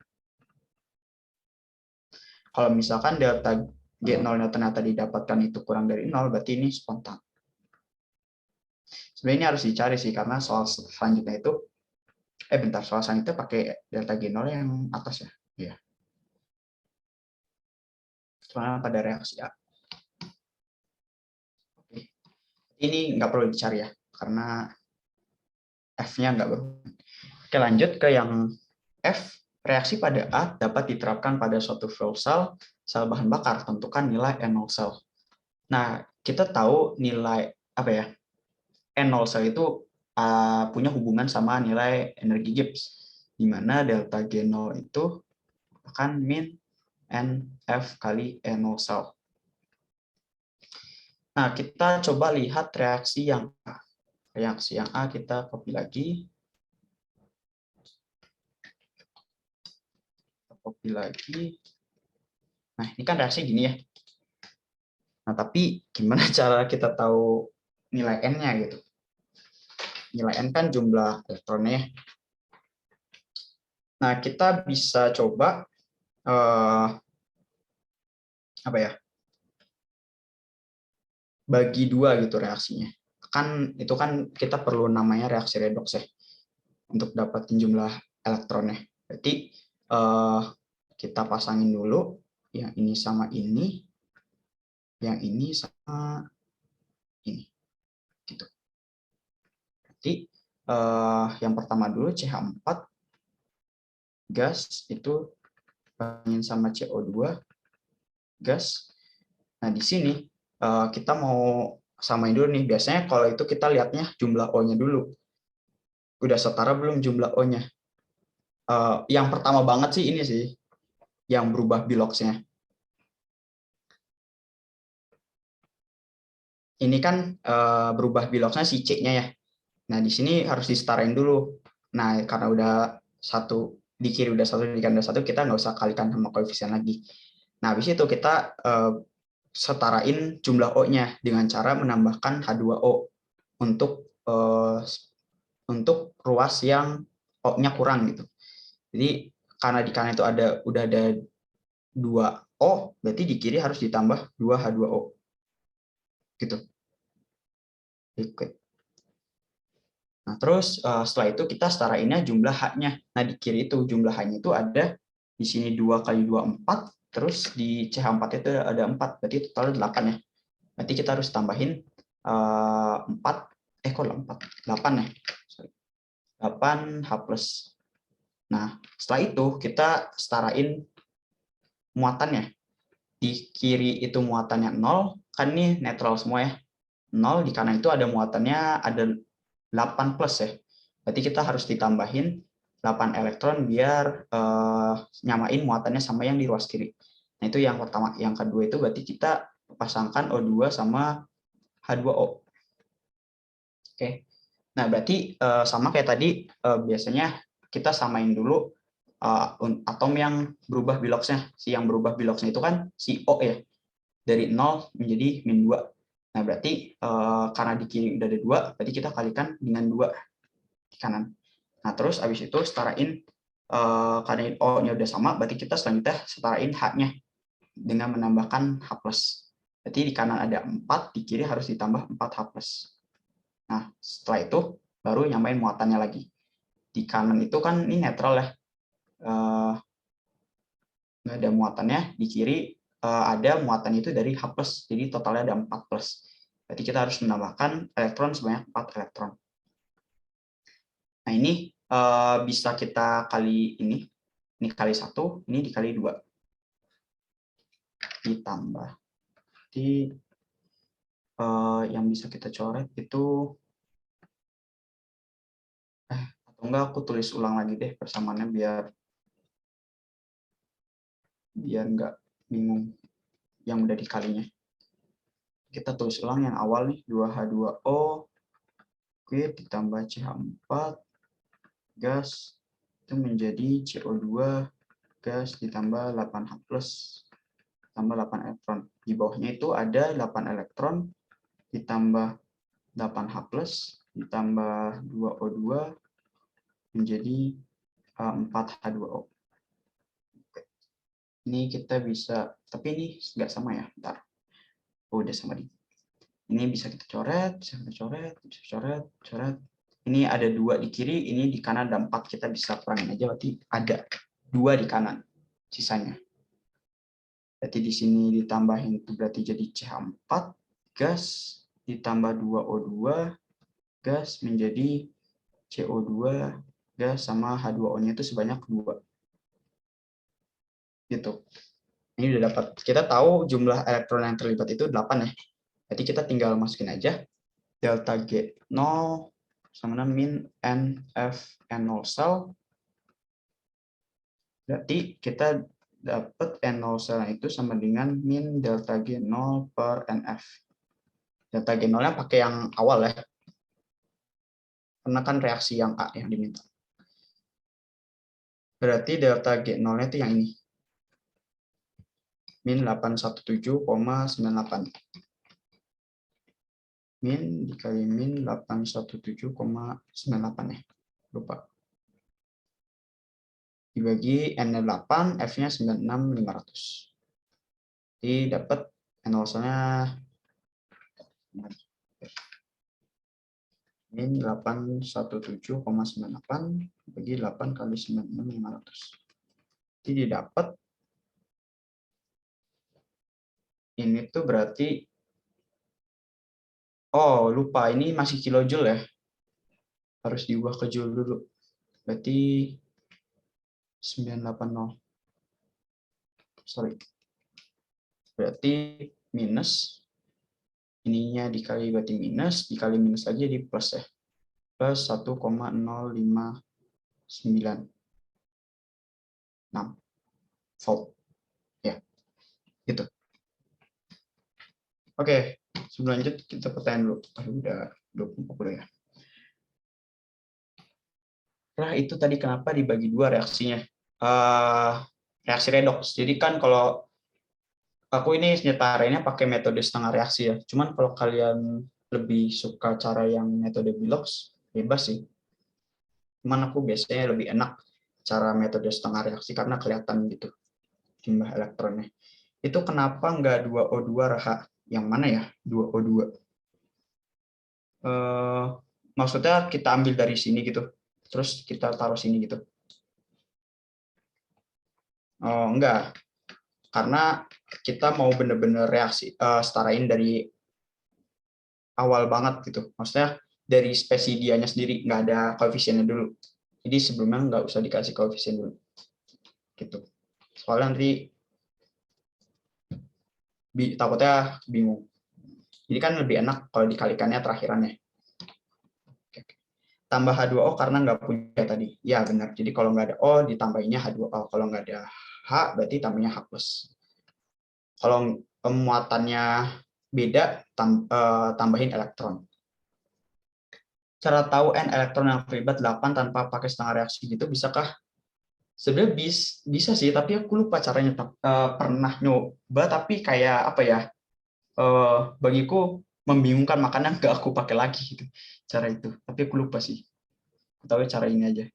Kalau misalkan delta G0-nya ternyata didapatkan itu kurang dari 0, berarti ini spontan. Sebenarnya ini harus dicari sih, karena soal selanjutnya itu, soal selanjutnya pakai delta G0 yang atas ya. Iya. Cuma pada reaksi A. Oke. Ini nggak perlu dicari ya, karena F-nya nggak berhubungan. Oke, lanjut ke yang F. Reaksi pada A dapat diterapkan pada suatu fuel sel bahan bakar. Tentukan nilai N0 sel. Nah, kita tahu nilai apa ya? N0 sel itu punya hubungan sama nilai energi Gibbs, di mana delta G0 itu akan min NF kali N0 sel. Nah, kita coba lihat reaksi yang A. Reaksi yang A kita copy lagi. Copy lagi. Nah, ini kan reaksi gini ya. Nah, tapi gimana cara kita tahu nilai N-nya gitu? Nilai N kan jumlah elektronnya. Nah, kita bisa coba apa ya? Bagi 2 gitu reaksinya. Kan itu kan kita perlu namanya reaksi redoks ya untuk dapatin jumlah elektronnya. Berarti kita pasangin dulu yang ini sama ini, yang ini sama ini. Gitu. Berarti yang pertama dulu CH4 gas itu bandingin sama CO2 gas. Nah, di sini kita mau samain dulu nih. Biasanya kalau itu kita lihatnya jumlah O-nya dulu. Udah setara belum jumlah O-nya? Yang pertama banget sih ini sih, yang berubah biloxnya. Ini kan berubah biloxnya si C-nya ya. Nah, di sini harus disetarain dulu. Nah, karena udah satu di kiri udah satu, di kanan udah satu, kita nggak usah kalikan sama koefisien lagi. Nah, habis itu kita setarain jumlah O-nya dengan cara menambahkan H2O untuk ruas yang O-nya kurang gitu. Jadi karena di kanan itu udah ada 2 O, berarti di kiri harus ditambah 2 H2O. Gitu. Oke. Nah, terus setelah itu kita setarainnya jumlah H-nya. Nah, di kiri itu jumlah H-nya itu ada di sini 2 kali 2 4, terus di CH4 itu ada 4, berarti total 8 ya. Berarti kita harus tambahin 4, kok 4? 8 ya. Sorry. 8 H plus. Nah, setelah itu kita setarain muatannya. Di kiri itu muatannya 0, kan ini netral semua ya. 0, di kanan itu ada muatannya ada 8 plus ya. Berarti kita harus ditambahin 8 elektron biar nyamain muatannya sama yang di ruas kiri. Nah, itu yang pertama. Yang kedua itu berarti kita pasangkan O2 sama H2O. Oke. Nah, berarti sama kayak tadi, biasanya kita samain dulu atom yang berubah biloxnya. Si yang berubah biloxnya itu kan si O ya. Dari 0 menjadi min 2. Nah, berarti karena di kiri udah ada 2, berarti kita kalikan dengan 2 di kanan. Nah, terus habis itu setarain, karena O-nya udah sama, berarti kita selanjutnya setarain H-nya dengan menambahkan H+. Berarti di kanan ada 4, di kiri harus ditambah 4H+. Nah, setelah itu baru nyamain muatannya lagi. Di kanan itu kan ini netral ya. Nggak ada muatannya, di kiri ada muatan itu dari H+, jadi totalnya ada 4+. Berarti kita harus menambahkan elektron sebanyak 4 elektron. Nah, ini bisa kita kali ini kali 1, ini dikali 2. Ditambah. Jadi yang bisa kita coret itu, atau enggak aku tulis ulang lagi deh persamaannya biar nggak bingung yang udah dikalinya. Kita tulis ulang yang awal nih, 2H2O, ditambah CH4, gas, itu menjadi CO2, gas ditambah 8H+, tambah 8 elektron. Di bawahnya itu ada 8 elektron, ditambah 8H+, ditambah 2O2, menjadi 4H2O. Ini kita bisa, tapi ini nggak sama ya, bentar. Oh, udah sama nih. Ini bisa kita coret, bisa kita coret, bisa coret, coret. Ini ada 2 di kiri, ini di kanan ada 4. Kita bisa kurangin aja, berarti ada 2 di kanan sisanya. Berarti di sini ditambahin itu berarti jadi CH4, gas, ditambah 2O2, gas menjadi CO2, gas sama H2O-nya itu sebanyak 2. Gitu. Ini udah dapat. Kita tahu jumlah elektron yang terlibat itu 8 ya. Berarti kita tinggal masukin aja delta G0 sama dengan min NF N0 cell. Berarti kita dapat N0 cell itu sama dengan min delta G0 per NF. Delta G0-nya pakai yang awal ya. Karena kan reaksi yang A yang diminta. Berarti delta G0-nya itu yang ini. Min 817,98. Min dikali min 817,98 ya. Lupa. Dibagi N-nya 8, F-nya 96.500. Jadi dapat N0-nya min 817,98 bagi 8 kali 96.500. Jadi dapat ini tuh berarti, oh lupa, ini masih kilojoule ya. Harus diubah ke joule dulu. Berarti 980. Sorry. Berarti minus, ininya dikali berarti minus, dikali minus aja di plus ya. Plus 1,0596 volt. Ya, gitu. Oke, sebelum lanjut kita pertanyaan dulu. Udah 20 ya. Nah, itu tadi kenapa dibagi dua reaksinya. Reaksi redox. Jadi kan kalau aku ini nyetarinnya pakai metode setengah reaksi ya. Cuman kalau kalian lebih suka cara yang metode Bilox, bebas sih. Cuman aku biasanya lebih enak cara metode setengah reaksi karena kelihatan gitu jumlah elektronnya. Itu kenapa nggak 2O2 Raha? Yang mana ya 2O2? Maksudnya kita ambil dari sini gitu, terus kita taruh sini gitu. Oh, enggak, karena kita mau bener-bener reaksi setarain dari awal banget gitu. Maksudnya dari spesidianya sendiri, nggak ada koefisiennya dulu. Jadi sebelumnya nggak usah dikasih koefisien dulu. Gitu. Soalnya nanti takutnya bingung. Jadi kan lebih enak kalau dikalikannya terakhirannya. Tambah H2O karena nggak punya tadi. Ya benar. Jadi kalau nggak ada O ditambahinnya H2O. Kalau nggak ada H berarti tambahnya H+. Kalau muatannya beda, tambahin elektron. Cara tahu N elektron yang terlibat 8 tanpa pakai setengah reaksi gitu, bisakah? Sebenarnya bisa sih, tapi aku lupa caranya. Pernah nyoba, tapi kayak apa ya, bagiku membingungkan, makanya nggak aku pakai lagi gitu, cara itu. Tapi aku lupa sih. Aku tahu cara ini aja.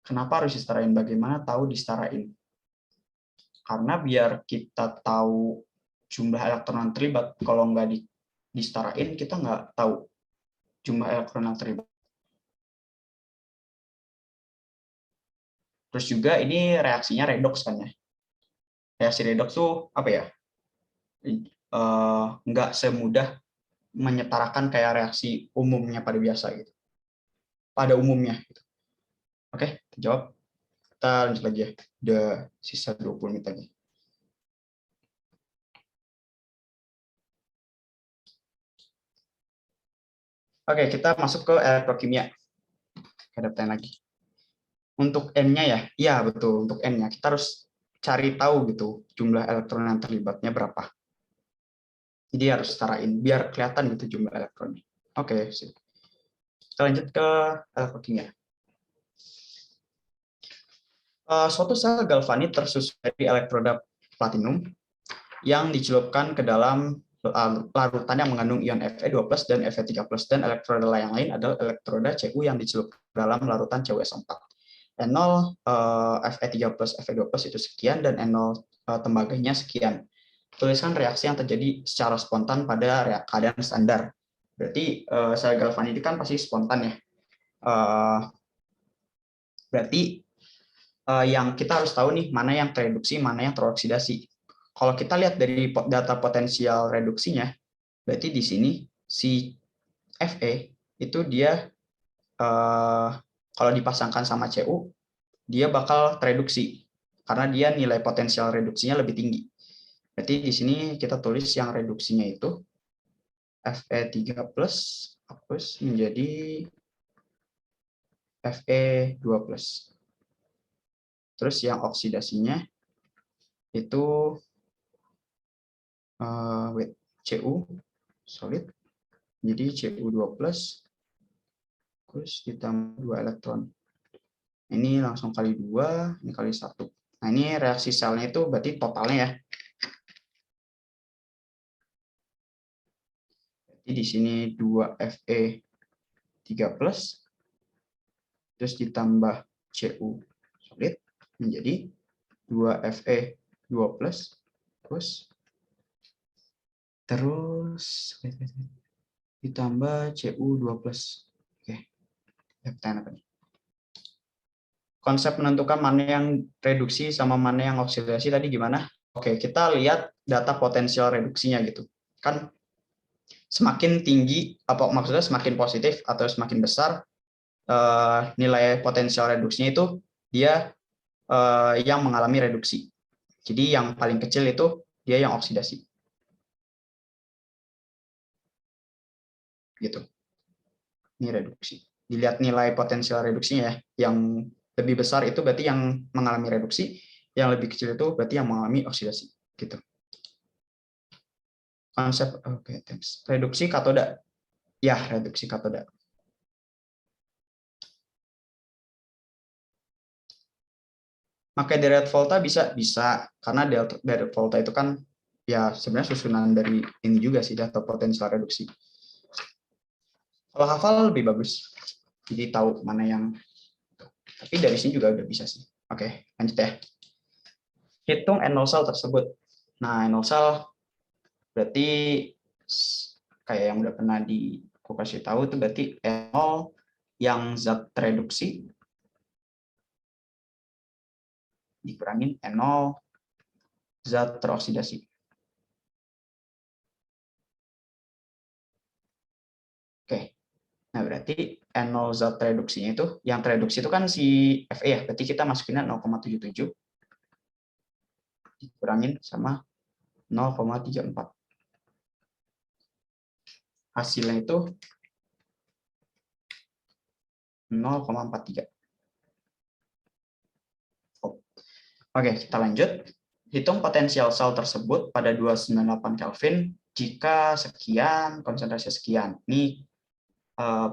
Kenapa harus disetarain? Bagaimana tahu disetarain? Karena biar kita tahu jumlah elektron yang terlibat, kalau nggak disetarain, kita nggak tahu jumlah elektron yang terlibat. Terus juga ini reaksinya redoks kan ya. Reaksi redoks tuh apa ya? Nggak semudah menyetarakan kayak reaksi umumnya pada biasa gitu. Pada umumnya. Gitu. Oke, jawab. Kita lanjut lagi ya. Udah sisa 20 menit lagi. Oke, kita masuk ke elektrokimia. Ada pertanyaan lagi. Untuk N-nya ya? Iya, betul. Untuk N-nya. Kita harus cari tahu gitu jumlah elektron yang terlibatnya berapa. Jadi harus setarain biar kelihatan gitu jumlah elektronnya. Oke, sip. Kita lanjut ke elektrokimia. Suatu sel galvanit tersusun dari elektroda platinum yang dicelupkan ke dalam larutan yang mengandung ion Fe2+ dan Fe3+, dan elektroda yang lain adalah elektroda Cu yang dicelupkan ke dalam larutan CuSO4. N0 Fe3+, Fe2+ itu sekian, dan N0 tembaganya sekian. Tuliskan reaksi yang terjadi secara spontan pada keadaan standar. Berarti sel galvanit kan pasti spontan ya. Berarti yang kita harus tahu nih mana yang tereduksi, mana yang teroksidasi. Kalau kita lihat dari data potensial reduksinya, berarti di sini si Fe itu dia kalau dipasangkan sama Cu, dia bakal tereduksi karena dia nilai potensial reduksinya lebih tinggi. Berarti di sini kita tulis yang reduksinya itu Fe3+ hapus menjadi Fe2+. Terus yang oksidasinya itu Cu solid, jadi Cu2+, terus ditambah 2 elektron. Ini langsung kali 2, ini kali 1. Nah, ini reaksi selnya itu berarti totalnya ya. Jadi di sini 2 Fe3+, terus ditambah Cu solid, menjadi 2 Fe2+, terus ditambah Cu2+. Oke, pertanyaan apa nih? Konsep menentukan mana yang reduksi sama mana yang oksidasi tadi gimana? Oke, kita lihat data potensial reduksinya gitu. Kan semakin tinggi, apa maksudnya semakin positif atau semakin besar nilai potensial reduksinya itu dia yang mengalami reduksi. Jadi yang paling kecil itu dia yang oksidasi. Gitu. Ini reduksi. Dilihat nilai potensial reduksinya ya. Yang lebih besar itu berarti yang mengalami reduksi, yang lebih kecil itu berarti yang mengalami oksidasi. Gitu. Konsep, oke, thanks. Reduksi katoda. Ya, reduksi katoda. pakai direct volta bisa karena direct volta itu kan ya sebenarnya susunan dari ini juga sih, data potensial reduksi. Kalau hafal lebih bagus, jadi tahu mana yang. Tapi dari sini juga udah bisa sih. Oke, lanjut ya. Hitung N0 cell tersebut. Nah, N0 cell berarti kayak yang udah pernah aku kasih tahu itu berarti N0 yang zat reduksi dikurangin N0 zat teroksidasi. Oke. Nah, berarti N0 zat reduksinya itu, yang tereduksi itu kan si Fe ya, berarti kita masukinnya 0,77 dikurangin sama 0,34. Hasilnya itu 0,43. Oke, kita lanjut. Hitung potensial sel tersebut pada 298 Kelvin jika sekian, konsentrasi sekian. Ini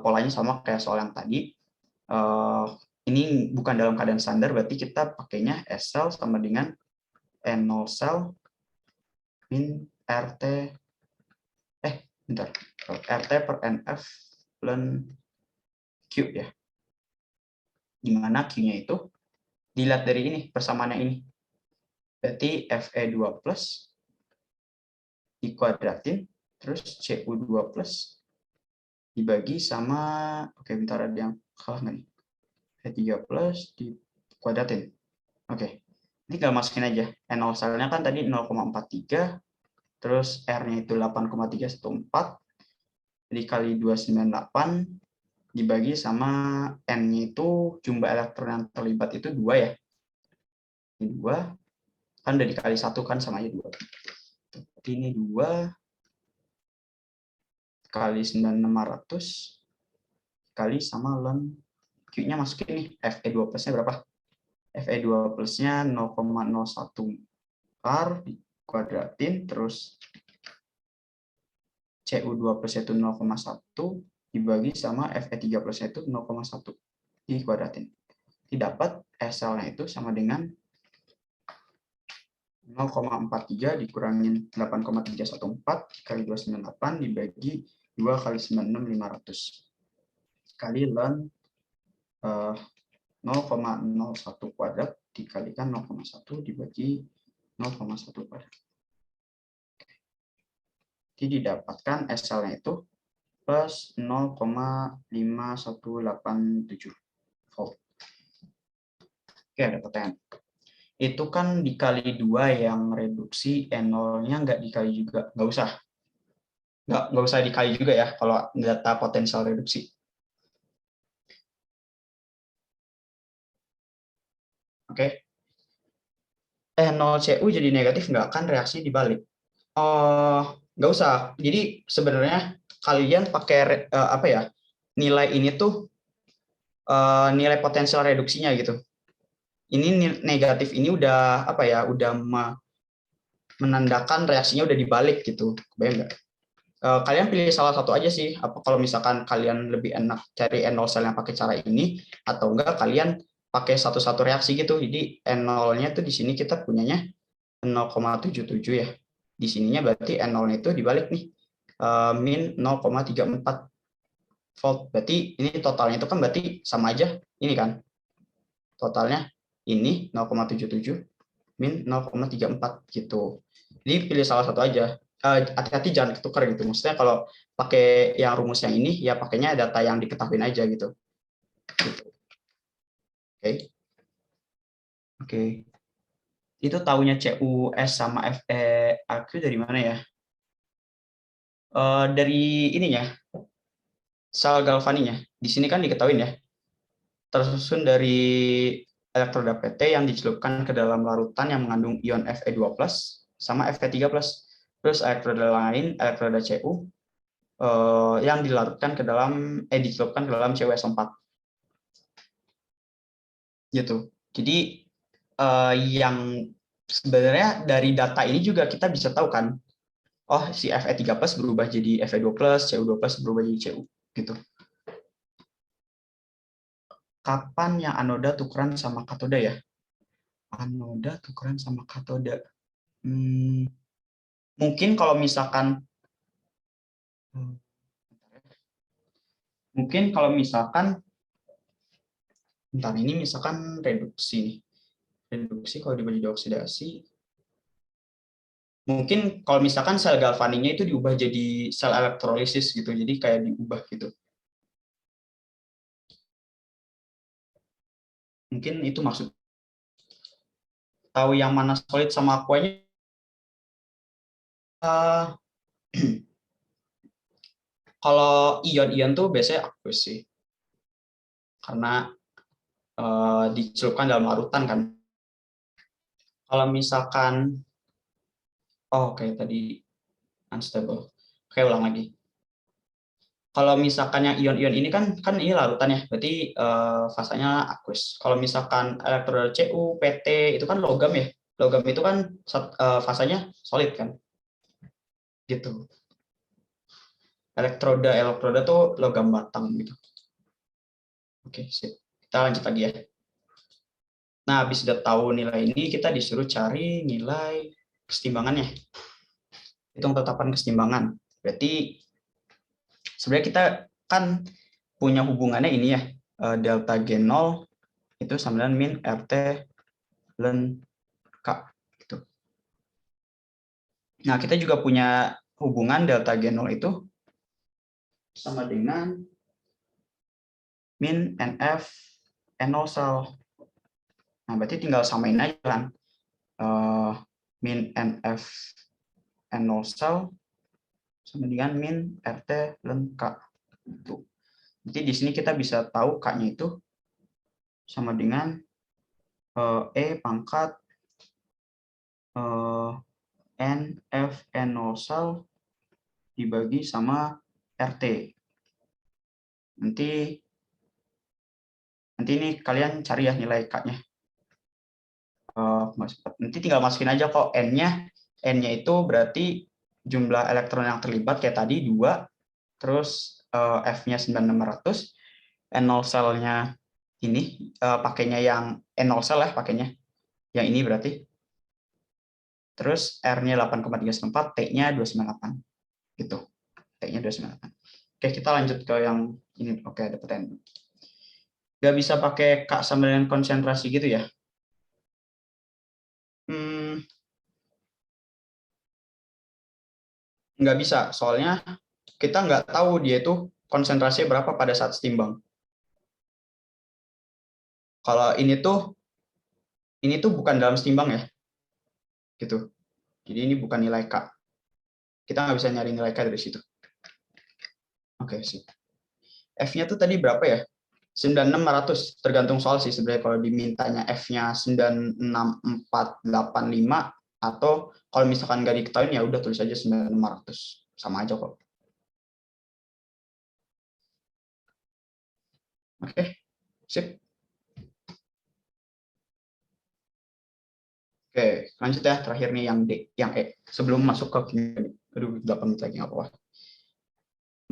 polanya sama kayak soal yang tadi. Ini bukan dalam keadaan standar, berarti kita pakainya S cell sama dengan N0 cell min RT, RT per NF ln Q ya. Dimana Q-nya itu dilihat dari ini, persamaannya ini. Berarti Fe2 plus dikuadratin, terus Cu2 plus dibagi sama, oke bentar ada yang salah nggak nih? Fe3 plus dikuadratin. Oke, ini tinggal masukin aja. N0 cell-nya kan tadi 0,43, terus R-nya itu 8,314, dikali 298, dibagi sama N-nya itu jumlah elektron yang terlibat itu 2 ya. Ini 2, kan udah dikali 1 kan sama aja 2. Ini 2 kali 9600 kali sama ln Q-nya masukin nih, Fe2 plus-nya berapa? Fe2 plus-nya 0,01 R dikuadratin, terus Cu2 plus itu 0,1 dibagi sama Fe3 plus itu 0,1 dikuadratin. Didapat SL-nya itu sama dengan 0,43 dikurangin 8,314 kali 298 dibagi 2 kali 96500 kali ln 0,01 kuadrat dikalikan 0,1 dibagi 0,1 kuadrat. Jadi didapatkan SL-nya itu plus 0,5187 volt. Oke, ada pertanyaan. Itu kan dikali 2 yang reduksi, N0-nya nggak dikali juga. Nggak usah. Nggak usah dikali juga ya kalau data potensial reduksi. Oke. N0Cu jadi negatif nggak? Kan reaksi dibalik. Nggak usah. Jadi sebenarnya kalian pakai apa ya? Nilai ini tuh nilai potensial reduksinya gitu. Ini negatif ini udah apa ya? Udah menandakan reaksinya udah dibalik gitu. Kebayang nggak? Kalian pilih salah satu aja sih. Apa kalau misalkan kalian lebih enak cari N0 cell yang pakai cara ini, atau enggak kalian pakai satu-satu reaksi gitu. Jadi N0-nya tuh di sini kita punyanya 0,77 ya. Di sininya berarti N0-nya itu dibalik nih. Min 0,34 volt. Berarti ini totalnya itu kan berarti sama aja. Ini kan. Totalnya ini 0,77 min 0,34 gitu. Jadi pilih salah satu aja. Hati-hati jangan ketukar gitu. Maksudnya kalau pakai yang rumus yang ini, ya pakainya data yang diketahui aja gitu. Oke. Oke. Itu taunya CUS sama FeAQ dari mana ya? Dari ininya, sel galvaninya. Di sini kan diketahui ya. Tersusun dari elektroda PT yang dicelupkan ke dalam larutan yang mengandung ion Fe2+ sama Fe3+. Terus elektroda lain, elektroda Cu, yang dilarutkan ke dalam, dicelupkan ke dalam CuSO4. Gitu. Jadi yang sebenarnya dari data ini juga kita bisa tahu kan, oh si Fe3+ berubah jadi Fe2+, Cu2+ berubah jadi Cu. Gitu. Kapan yang anoda tukeran sama katoda ya? anoda tukeran sama katoda. Mungkin kalau misalkan bentar, ini misalkan reduksi. Reduksi kalau dibagi dua oksidasi, mungkin kalau misalkan sel galvaninya itu diubah jadi sel elektrolisis gitu, jadi kayak diubah gitu. Mungkin itu maksud. Tahu yang mana solid sama aquanya? Kalau ion-ion tuh biasanya aqueous sih, karena dicelupkan dalam larutan kan. Kalau misalkan, oke, tadi unstable. Oke, ulang lagi. Kalau misalkan yang ion-ion ini kan ini larutan ya, berarti fasanya aqueous. Kalau misalkan elektroda Cu, Pt itu kan logam ya. Logam itu kan fasanya solid kan. Gitu. Elektroda tuh logam batang gitu. Oke, sip. Kita lanjut lagi ya. Nah, habis udah tahu nilai ini, kita disuruh cari nilai kesetimbangannya. Hitung tetapan kesetimbangan. Berarti sebenarnya kita kan punya hubungannya ini ya, delta G0 itu sama dengan min RT ln K. Gitu. Nah, kita juga punya hubungan delta G0 itu sama dengan min NF N0 sel. Nah, berarti tinggal samain aja kan. Min NF N0 sel sama dengan min RT ln K. Itu. Jadi di sini kita bisa tahu K-nya itu sama dengan E pangkat NF N0 sel dibagi sama RT. Nanti ini kalian cari ya nilai K-nya. Nanti tinggal masukin aja kok N-nya. N-nya itu berarti jumlah elektron yang terlibat kayak tadi 2, terus F-nya 9600, N0 selnya ini pakainya yang N0 sel ya pakainya. Yang ini berarti. Terus R-nya 8,314, T-nya 298. Gitu. T-nya 298. Oke, kita lanjut ke yang ini. Oke, ada pertanyaan. Nggak bisa pakai K sama dengan konsentrasi gitu ya? Nggak bisa, soalnya kita nggak tahu dia itu konsentrasinya berapa pada saat setimbang. Kalau ini tuh bukan dalam setimbang ya, gitu. Jadi ini bukan nilai K. Kita nggak bisa nyari nilai K dari situ. Oke, sip. F-nya tuh tadi berapa ya? 9600, tergantung soal sih sebenarnya kalau dimintanya F-nya 96485 atau kalau misalkan nggak diketahui ya udah tulis aja 9600. Sama aja kok. Oke, sip. Oke, lanjut ya. Terakhir nih yang D, yang E. Sebelum masuk ke kimia. Aduh, 8 menit lagi nggak apa-apa.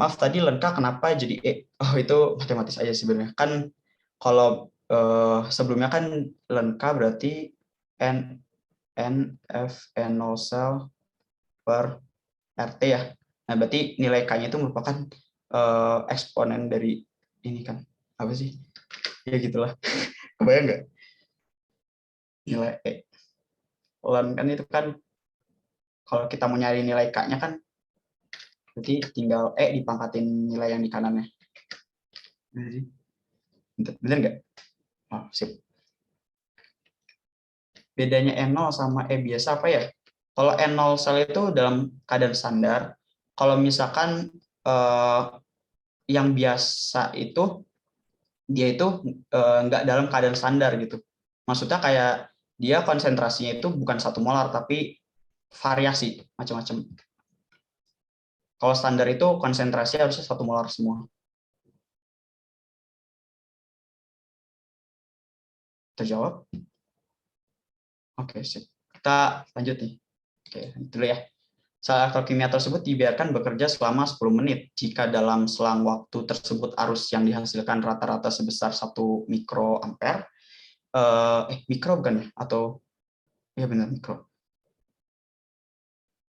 Maaf, tadi lengkap kenapa jadi E? Oh, itu matematis aja sebenarnya. Kan kalau sebelumnya kan lengkap berarti N F N0 sel per RT ya. Nah, berarti nilai K-nya itu merupakan eksponen dari ini kan. Apa sih? Ya gitulah. Kebayang nggak? Nilai E. Ln kan itu kan kalau kita mau nyari nilai K-nya kan berarti tinggal E dipangkatin nilai yang di kanannya. Bener nggak? Oh, sip. Bedanya N0 sama E biasa apa ya? Kalau N0 sel itu dalam keadaan standar. Kalau misalkan yang biasa itu dia itu nggak dalam keadaan standar gitu. Maksudnya kayak dia konsentrasinya itu bukan 1 molar tapi variasi macam-macam. Kalau standar itu konsentrasi harusnya 1 molar semua. Terjawab? Oke, sip. Kita lanjut nih. Oke, dulu ya. Sel elektrokimia tersebut dibiarkan bekerja selama 10 menit. Jika dalam selang waktu tersebut arus yang dihasilkan rata-rata sebesar 1 mikroampere, mikro bukan ya? Atau ya benar mikro.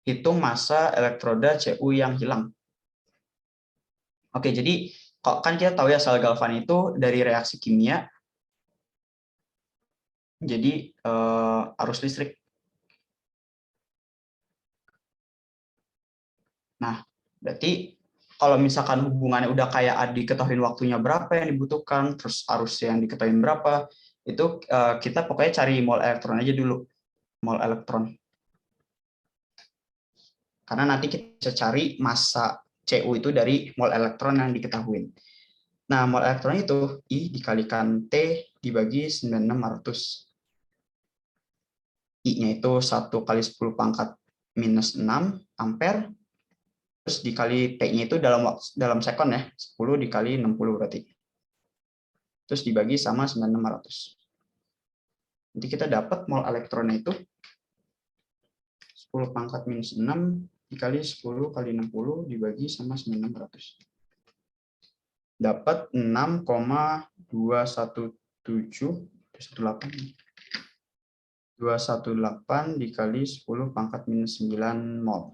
Hitung massa elektroda Cu yang hilang. Oke, jadi kan kita tahu ya sel galvan itu dari reaksi kimia jadi arus listrik. Nah, berarti kalau misalkan hubungannya udah kayak diketahui waktunya berapa yang dibutuhkan, terus arus yang diketahui berapa, itu kita pokoknya cari mol elektron aja dulu, mol elektron. Karena nanti kita bisa cari massa Cu itu dari mol elektron yang diketahui. Nah, mol elektron itu I dikalikan T dibagi 9600. I-nya itu 1 kali 10 pangkat minus 6 ampere. Terus dikali T-nya itu dalam sekon ya, 10 dikali 60 berarti. Terus dibagi sama 9600. Nanti kita dapat mol elektronnya itu 10 pangkat minus 6 dikali 10 kali 60 dibagi sama 9600. Dapat 6,218 dikali 10 pangkat minus 9 mol.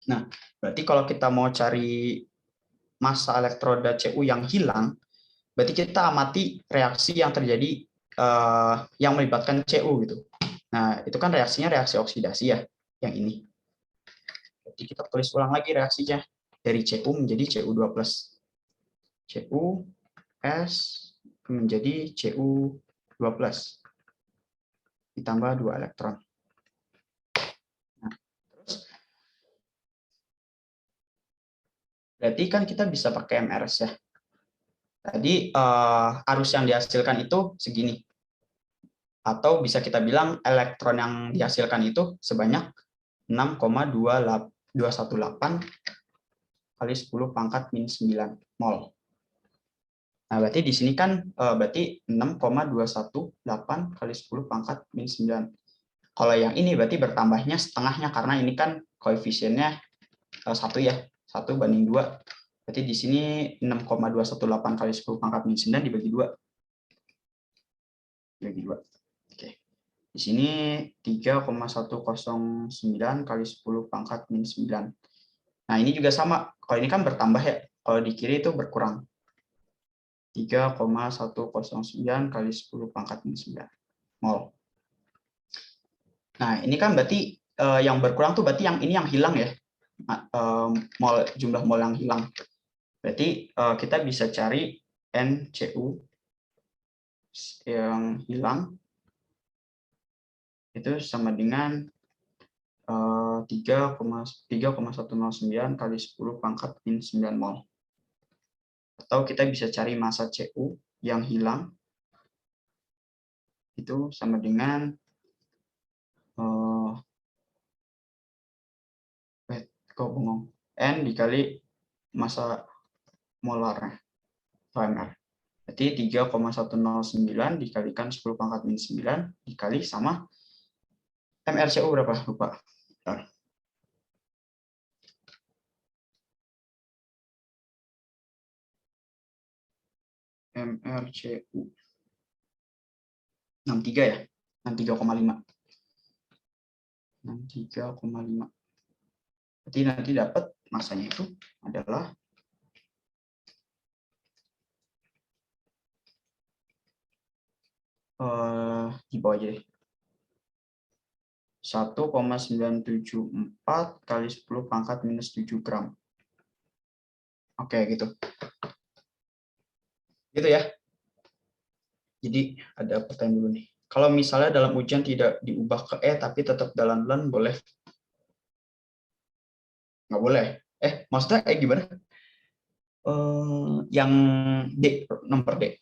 Nah, berarti kalau kita mau cari massa elektroda Cu yang hilang, berarti kita amati reaksi yang terjadi yang melibatkan Cu gitu. Nah, itu kan reaksinya reaksi oksidasi ya, yang ini. Jadi kita tulis ulang lagi reaksinya dari Cu menjadi Cu2+. Cu S menjadi Cu2+. Ditambah 2 elektron. Nah, terus berarti kan kita bisa pakai MRS ya. Tadi arus yang dihasilkan itu segini. Atau bisa kita bilang elektron yang dihasilkan itu sebanyak 6,218 kali 10 pangkat minus 9 mol. Nah, berarti di sini kan berarti 6,218 kali 10 pangkat minus 9. Kalau yang ini berarti bertambahnya setengahnya karena ini kan koefisiennya 1 ya, 1 banding 2. Berarti di sini 6,218 kali 10 pangkat minus 9 dibagi 2. Dibagi 2. Oke. Di sini 3,109 kali 10 pangkat minus 9. Nah, ini juga sama. Kalau ini kan bertambah ya. Kalau di kiri itu berkurang. 3,109 kali 10 pangkat minus 9 mol. Nah, ini kan berarti yang berkurang tuh berarti yang ini yang hilang ya. Jumlah mol yang hilang. Berarti kita bisa cari NCU yang hilang itu sama dengan 3,109 kali 10 pangkat minus 9 mol. Atau kita bisa cari massa Cu yang hilang itu sama dengan N dikali massa molarnya mR. Berarti 3,109 dikalikan 10 pangkat minus 9 dikali sama MRCU berapa? Lupa. Bentar. MRCU 63 ya? 63,5. 63,5. Berarti nanti dapat massanya itu adalah di bawah aja deh. 1,974 kali 10 pangkat minus 7 gram. Oke, gitu. Gitu ya. Jadi ada pertanyaan dulu nih. Kalau misalnya dalam ujian tidak diubah ke E tapi tetap dalam len boleh? Nggak boleh. Maksudnya gimana? Yang D, nomor D.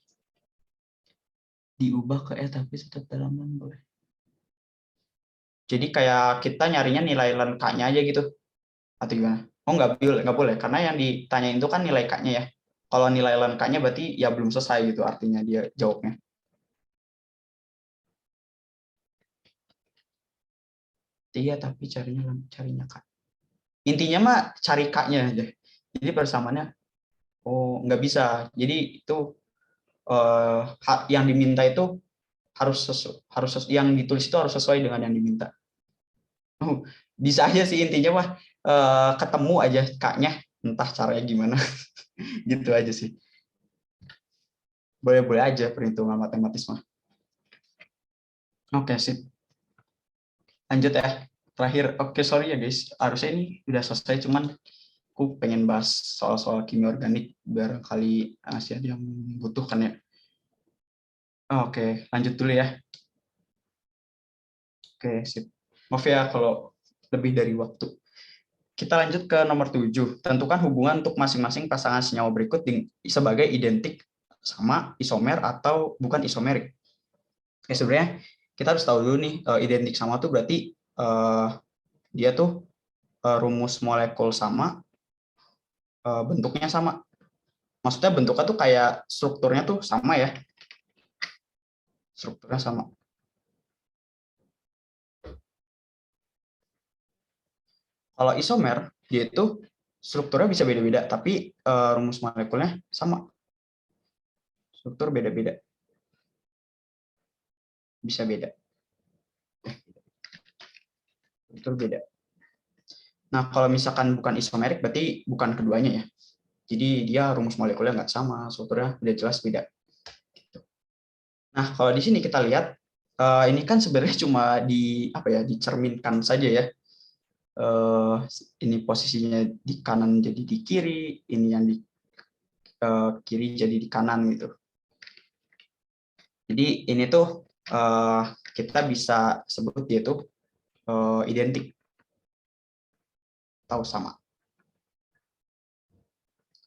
Diubah ke E tapi tetap dalam len boleh. Jadi kayak kita nyarinya nilai len K-nya aja gitu. Atau gimana? Oh, nggak boleh. Karena yang ditanyain itu kan nilai K-nya ya. Kalau nilai len K-nya berarti ya belum selesai gitu artinya dia jawabnya. Iya, tapi carinya K. Intinya mah cari K-nya aja. Jadi persamaannya, nggak bisa. Jadi itu yang diminta itu yang ditulis itu harus sesuai dengan yang diminta. Bisa aja sih intinya mah ketemu aja kaknya, entah caranya gimana. Gitu aja sih. Boleh-boleh aja perhitungan matematis mah. Oke, sip. Lanjut ya. Terakhir, oke sorry ya guys, harusnya ini udah selesai, cuman aku pengen bahas soal-soal kimia organik, barangkali masih ada yang membutuhkan ya. Oke, lanjut dulu ya. Oke, sip. Maaf ya kalau lebih dari waktu. Kita lanjut ke nomor 7. Tentukan hubungan untuk masing-masing pasangan senyawa berikut sebagai identik, sama, isomer, atau bukan isomerik. Sebenarnya kita harus tahu dulu nih, identik sama tuh berarti dia tuh rumus molekul sama, bentuknya sama. Maksudnya bentuknya tuh kayak strukturnya tuh sama ya. Strukturnya sama. Kalau isomer, dia itu strukturnya bisa beda-beda, tapi rumus molekulnya sama. Struktur beda-beda. Bisa beda. Struktur beda. Nah, kalau misalkan bukan isomerik, berarti bukan keduanya ya. Jadi dia rumus molekulnya nggak sama, strukturnya udah jelas beda. Nah, kalau di sini kita lihat, ini kan sebenarnya cuma dicerminkan saja ya. Ini posisinya di kanan jadi di kiri, ini yang di kiri jadi di kanan gitu. Jadi ini tuh kita bisa sebut dia tuh identik atau sama.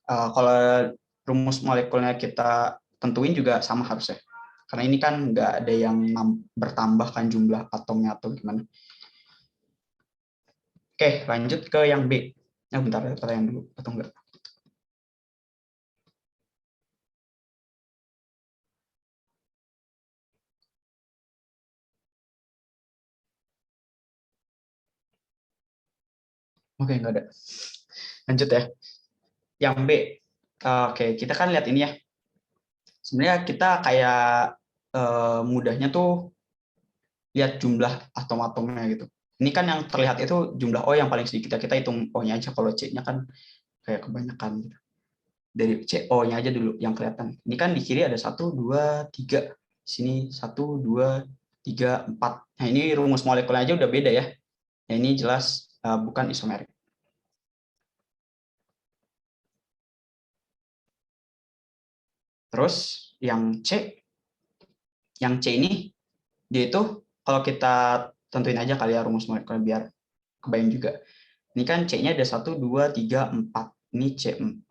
Kalau rumus molekulnya kita tentuin juga sama harusnya. Karena ini kan nggak ada yang bertambahkan jumlah atomnya atau gimana. Oke, lanjut ke yang B. Nah, bentar, pertanyaan dulu atau enggak? Oke, enggak ada. Lanjut ya. Yang B. Oke, kita kan lihat ini ya. Sebenarnya kita kayak mudahnya tuh lihat jumlah atom-atomnya gitu. Ini kan yang terlihat itu jumlah O yang paling sedikit. Kita hitung O-nya aja. Kalau C-nya kan kayak kebanyakan gitu. Dari CO-nya aja dulu yang kelihatan. Ini kan di kiri ada 1, 2, 3. Sini 1, 2, 3, 4. Nah, ini rumus molekulnya aja udah beda ya. Nah, ini jelas bukan isomerik. Terus yang C ini dia itu kalau kita tentuin aja kali ya rumus molekulnya biar kebayang juga. Ini kan C-nya ada 1, 2, 3, 4. Ini C4,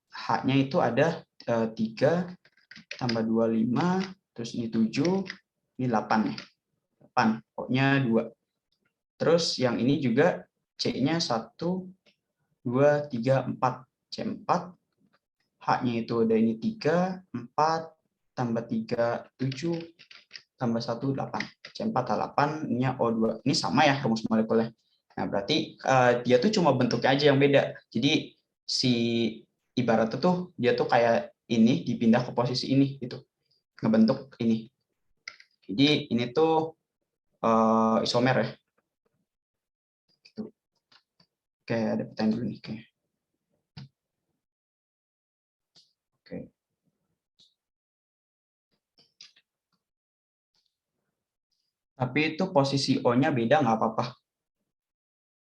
H-nya itu ada 3 tambah 2, 5, terus ini 7, ini 8 ya. 8, O-nya 2. Terus yang ini juga C-nya 1, 2, 3, 4. C4, H-nya itu ada ini 3, 4, tambah 3, 7, tambah 1, 8. C4, H8, ini O2. Ini sama ya rumus molekulnya. Nah, berarti dia tuh cuma bentuknya aja yang beda. Jadi si ibaratnya tuh dia tuh kayak ini dipindah ke posisi ini gitu. Ngebentuk ini. Jadi ini tuh isomer ya. Gitu. Oke, ada pertanyaan dulu nih. Oke. Tapi itu posisi O-nya beda nggak apa-apa.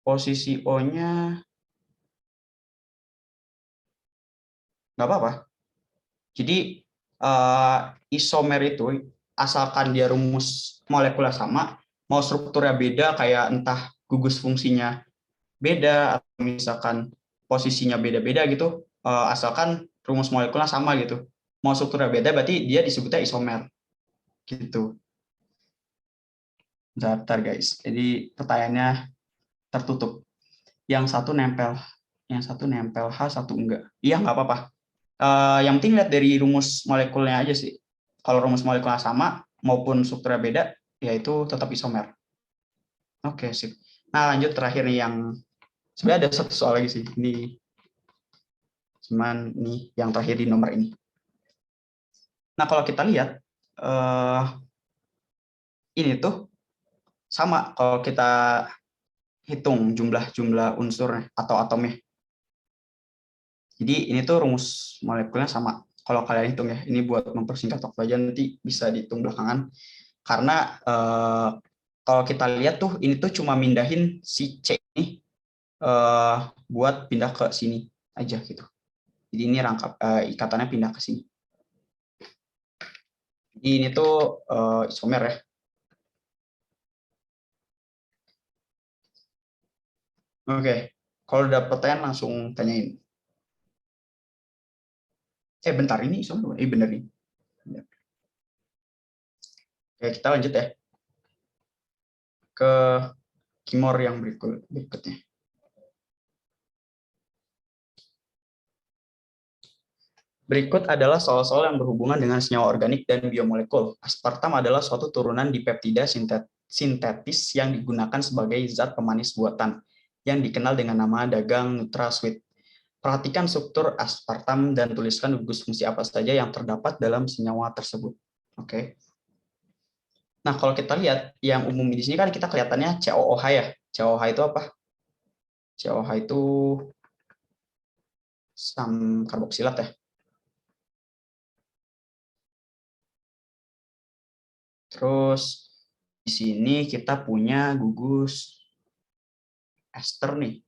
Posisi O-nya nggak apa-apa. Jadi isomer itu asalkan dia rumus molekuler sama, mau strukturnya beda kayak entah gugus fungsinya beda atau misalkan posisinya beda-beda gitu, asalkan rumus molekulnya sama gitu. Mau strukturnya beda berarti dia disebutnya isomer gitu. Bentar guys. Jadi pertanyaannya tertutup. Yang satu nempel H, satu enggak. Iya nggak apa-apa. Yang penting lihat dari rumus molekulnya aja sih. Kalau rumus molekulnya sama maupun strukturnya beda, yaitu tetap isomer. Oke, sip. Nah, lanjut terakhir nih yang sebenarnya ada satu soal lagi sih. Ini cuman nih yang terakhir di nomor ini. Nah, kalau kita lihat ini tuh sama kalau kita hitung jumlah unsurnya atau atomnya. Jadi ini tuh rumus molekulnya sama. Kalau kalian hitung ya, ini buat mempersingkat waktu aja, nanti bisa dihitung belakangan. Karena kalau kita lihat tuh, ini tuh cuma mindahin si C ini buat pindah ke sini aja gitu. Jadi ini rangkap ikatannya pindah ke sini. Jadi ini tuh isomer ya. Oke, kalau udah pertanyaan langsung tanyain. Bentar, ini isomer. Bener nih. Oke, kita lanjut ya ke kimor yang berikutnya. Berikut adalah soal-soal yang berhubungan dengan senyawa organik dan biomolekul. Aspartam adalah suatu turunan dipeptida sintetis yang digunakan sebagai zat pemanis buatan yang dikenal dengan nama dagang NutraSweet. Perhatikan struktur aspartam dan tuliskan gugus fungsi apa saja yang terdapat dalam senyawa tersebut. Oke. Nah, kalau kita lihat yang umum di sini kan kita kelihatannya COOH ya. COOH itu apa? COOH itu asam karboksilat ya. Terus di sini kita punya gugus ester nih.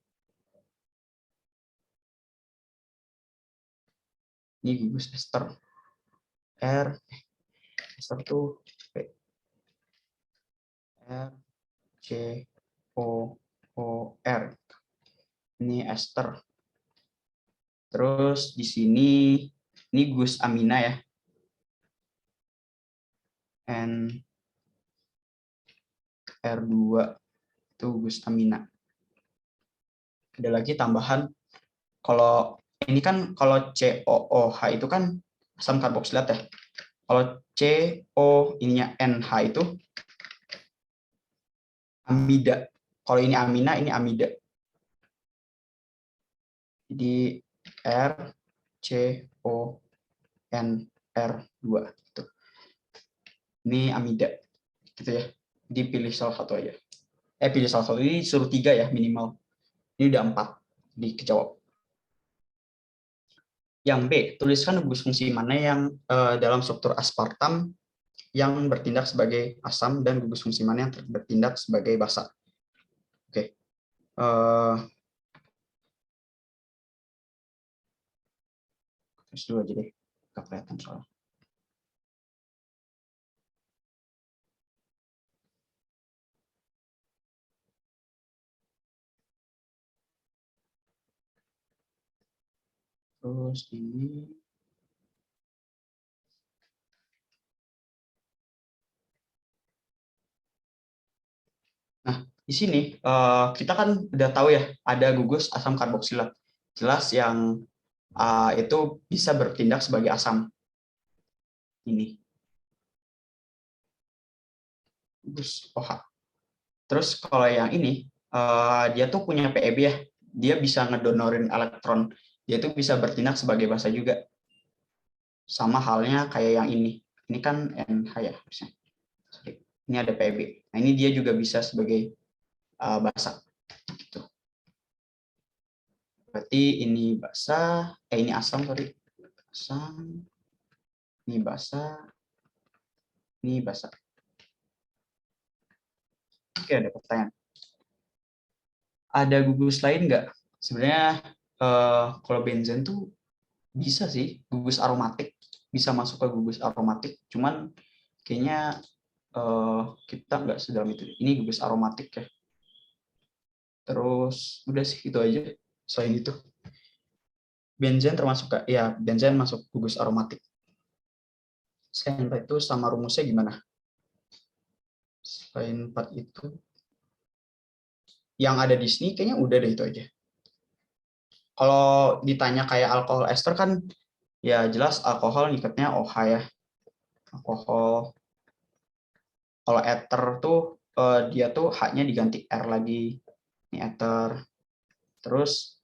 Ini gugus ester. Ester tuh R C O O R. Ini ester. Terus di sini ini gugus amina ya. N R2 itu gugus amina. Ada lagi tambahan, kalau ini kan kalau COOH itu kan asam karboksilat ya. Kalau CO ininya NH itu amida. Kalau ini amina, ini amida. Jadi R C O N R2 gitu. Ini amida gitu ya. Dipilih salah satu aja. Pilih salah satu, ini suruh 3 ya minimal. Ini udah 4 dikejawab. Yang B, tuliskan gugus fungsi mana yang dalam struktur aspartam yang bertindak sebagai asam dan gugus fungsi mana yang bertindak sebagai basa. Oke. Terus dulu aja deh, nggak kelihatan soalnya. Terus ini. Nah, di sini kita kan udah tahu ya, ada gugus asam karboksilat. Jelas yang itu bisa bertindak sebagai asam. Ini. Gugus OH. Terus kalau yang ini, dia tuh punya PEB ya. Dia bisa ngedonorin elektron. Dia tuh bisa bertindak sebagai basa juga. Sama halnya kayak yang ini. Ini kan NH ya harusnya. Ini ada PEB. Nah, ini dia juga bisa sebagai basa. Gitu. Berarti ini basa, ini asam sorry. Asam. Ini basa. Ini basa. Oke, ada pertanyaan. Ada gugus lain nggak? Sebenarnya kalau benzen tuh bisa sih, gugus aromatik. Bisa masuk ke gugus aromatik. Cuman kayaknya kita nggak sedalam itu. Ini gugus aromatik ya. Terus udah sih itu aja. Selain itu, benzen termasuk ya, benzen masuk gugus aromatik. Selain itu sama rumusnya gimana? Selain 4 itu, yang ada di sini kayaknya udah deh itu aja. Kalau ditanya kayak alkohol ester kan, ya jelas alkohol ngikatnya OH ya. Alkohol. Kalau ether tuh dia tuh H-nya diganti R lagi. Ini ether. Terus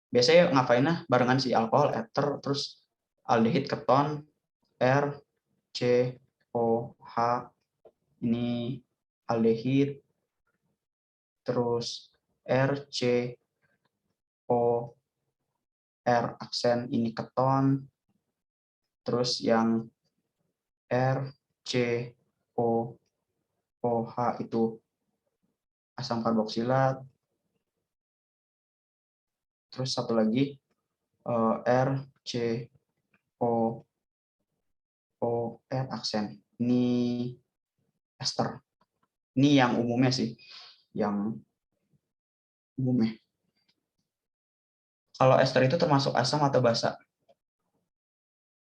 biasanya ngapainnya barengan si alkohol, ether, terus aldehid, keton, R, C, OH, ini aldehid, terus RCO, R aksen ini keton, terus yang RCOOH itu asam karboksilat, terus satu lagi RCOOR aksen, ini ester. Ini yang umumnya sih, yang umumnya. Kalau ester itu termasuk asam atau basa?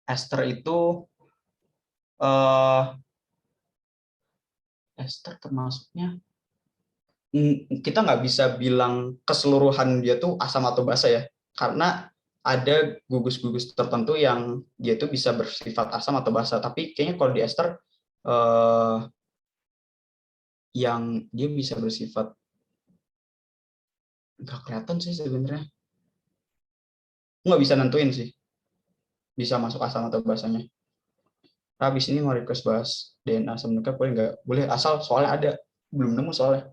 Ester itu ester termasuknya kita nggak bisa bilang keseluruhan dia tuh asam atau basa ya, karena ada gugus-gugus tertentu yang dia tuh bisa bersifat asam atau basa. Tapi kayaknya kalau di ester yang dia bisa bersifat nggak kelihatan sih sebenarnya. Nggak bisa nentuin sih bisa masuk asam atau basanya. Habis ini mau request bahas DNA asam nukleik boleh nggak? Boleh, asal soalnya ada, belum nemu soalnya.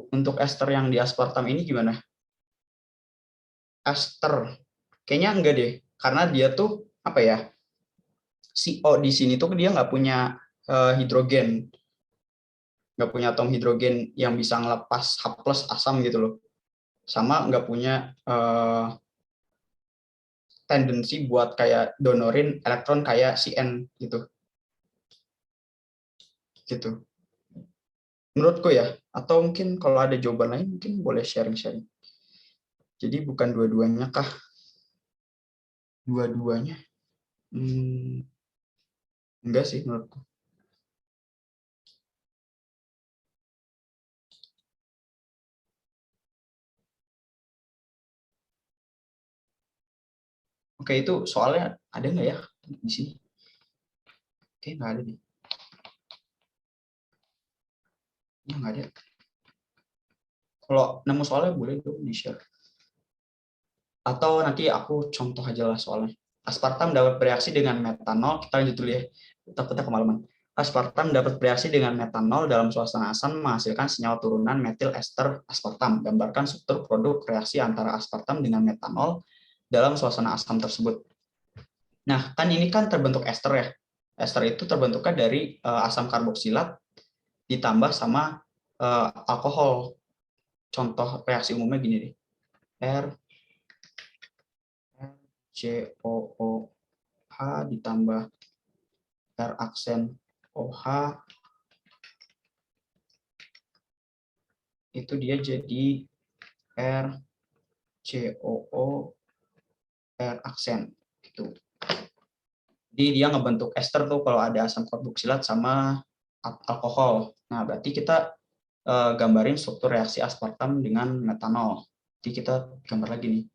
Untuk ester yang di aspartam ini gimana? Ester kayaknya enggak deh, karena dia tuh apa ya, si O di sini tuh dia nggak punya hidrogen, nggak punya atom hidrogen yang bisa ngelepas H+ asam gitu loh, sama nggak punya tendensi buat kayak donorin elektron kayak si N gitu menurutku ya. Atau mungkin kalau ada jawaban lain mungkin boleh sharing-sharing. Jadi bukan dua-duanya kah? Dua-duanya enggak sih menurutku. Oke, itu soalnya ada nggak ya di sini? Oke, nggak ada nih. Ya, nggak ada. Kalau nemu soalnya boleh dong di-share. Atau nanti aku contoh aja lah soalnya. Aspartam dapat bereaksi dengan metanol. Kita lanjut dulu ya. Takutnya kemalaman. Aspartam dapat bereaksi dengan metanol dalam suasana asam menghasilkan senyawa turunan metil ester aspartam. Gambarkan struktur produk reaksi antara aspartam dengan metanol dalam suasana asam tersebut. Nah, kan ini kan terbentuk ester ya. Ester itu terbentuknya dari asam karboksilat ditambah sama alkohol. Contoh reaksi umumnya gini deh. RCOOH ditambah R aksen OH, itu dia jadi RCOO R aksen gitu. Jadi dia ngebentuk ester tuh kalau ada asam karboksilat sama alkohol. Nah, berarti kita gambarin struktur reaksi aspartam dengan metanol. Jadi kita gambar lagi nih.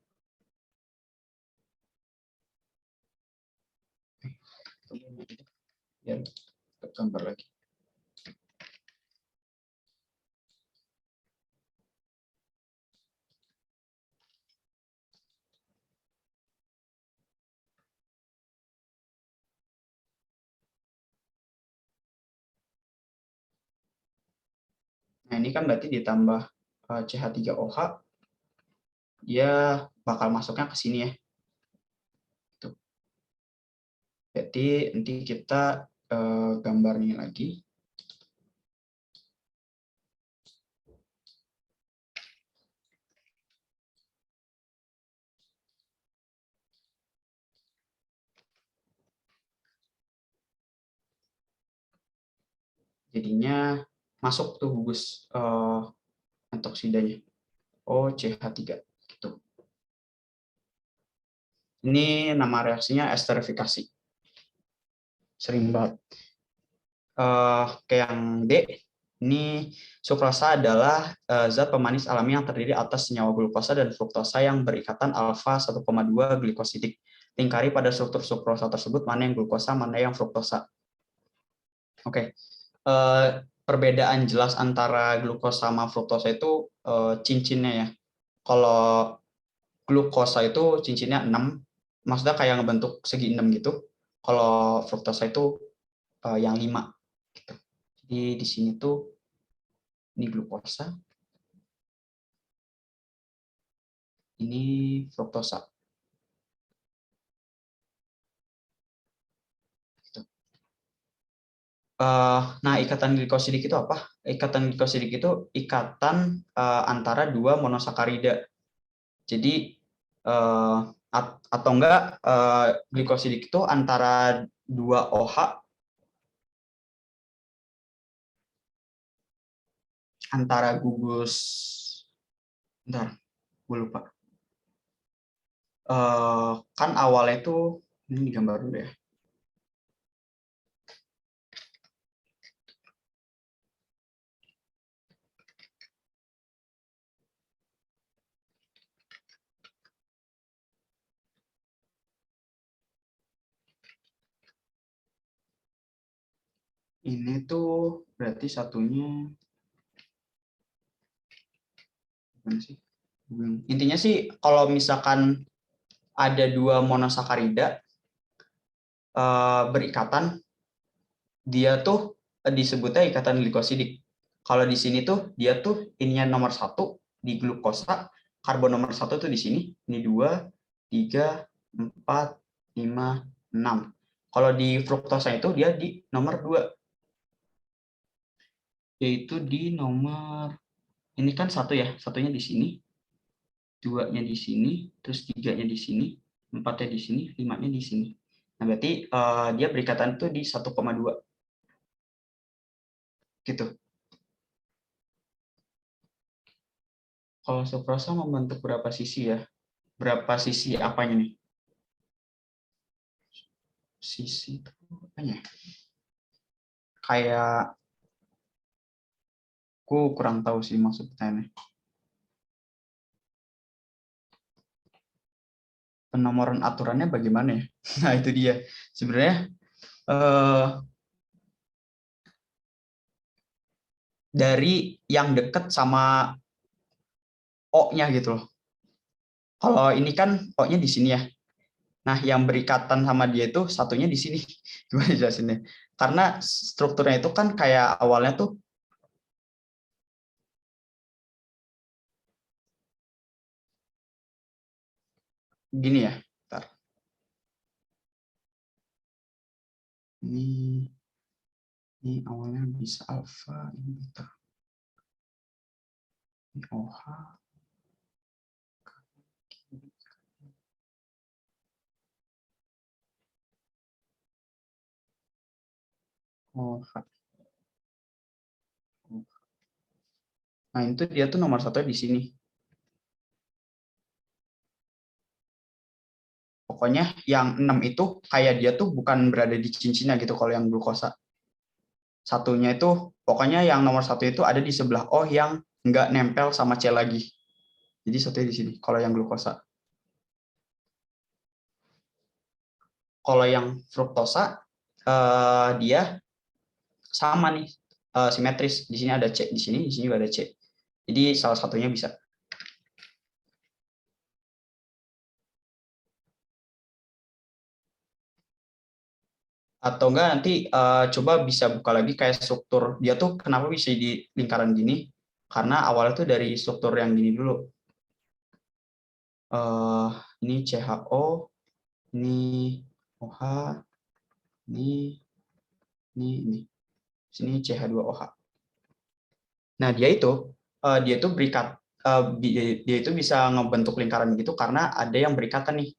Biar gambar lagi. Nah, ini kan berarti ditambah CH3OH, dia bakal masuknya ke sini ya. Jadi nanti kita gambarnya lagi. Jadinya masuk tuh gugus antoksidanya. OCH3 gitu. Ini nama reaksinya esterifikasi. Sering banget. Kayak yang D, ini sukrosa adalah zat pemanis alami yang terdiri atas senyawa glukosa dan fruktosa yang berikatan alfa 1,2 glikosidik. Lingkari pada struktur sukrosa tersebut mana yang glukosa, mana yang fruktosa. Oke. Perbedaan jelas antara glukosa sama fruktosa itu cincinnya ya. Kalau glukosa itu cincinnya 6, maksudnya kayak ngebentuk segi 6 gitu. Kalau fruktosa itu yang 5 gitu. Jadi di sini tuh ini glukosa, ini fruktosa. Gitu. Nah, ikatan glikosidik itu apa? Ikatan glikosidik itu ikatan antara dua monosakarida. Jadi atau enggak glikosidik itu antara dua OH, antara gugus, bentar, gue lupa. Kan awalnya itu ini digambar dulu ya. Ini tuh berarti satunya gimana sih? Intinya sih kalau misalkan ada dua monosakarida berikatan, dia tuh disebutnya ikatan glikosidik. Kalau di sini tuh dia tuh ininya nomor 1 di glukosa, karbon nomor 1 tuh di sini, ini 2, 3, 4, 5, 6. Kalau di fruktosa itu dia di nomor 2, yaitu di nomor, ini kan 1 ya, satunya di sini, 2-nya di sini, terus 3-nya di sini, 4-nya di sini, 5-nya di sini. Nah, berarti dia berikatan tuh di 1,2 gitu. Kalau sukrosa membentuk berapa sisi ya? Berapa sisi apanya nih? Sisi itu apanya? Kayak aku kurang tahu sih maksudnya. Penomoran aturannya bagaimana ya? Nah, itu dia. Sebenarnya dari yang dekat sama O-nya gitu loh. Kalau ini kan O-nya di sini ya. Nah, yang berikatan sama dia itu satunya di sini. Gimana jelasinnya? Karena strukturnya itu kan kayak awalnya tuh gini ya. Bentar. Ini awalnya bisa alfa, ini beta. Ini OH. OH. Nah, itu dia tuh nomor 1 di sini. Pokoknya yang 6 itu kayak dia tuh bukan berada di cincinnya gitu kalau yang glukosa. Satunya itu, pokoknya yang nomor 1 itu ada di sebelah O yang nggak nempel sama C lagi. Jadi satunya di sini, kalau yang glukosa. Kalau yang fruktosa, dia sama nih, simetris. Di sini ada C, di sini juga ada C. Jadi salah satunya bisa. Atau enggak nanti coba bisa buka lagi kayak struktur dia tuh kenapa bisa di lingkaran gini, karena awalnya tuh dari struktur yang gini dulu. Ini CHO, ini OH, ini sini CH2OH. Nah, dia itu berikat, dia itu bisa ngebentuk lingkaran gitu karena ada yang berikatan nih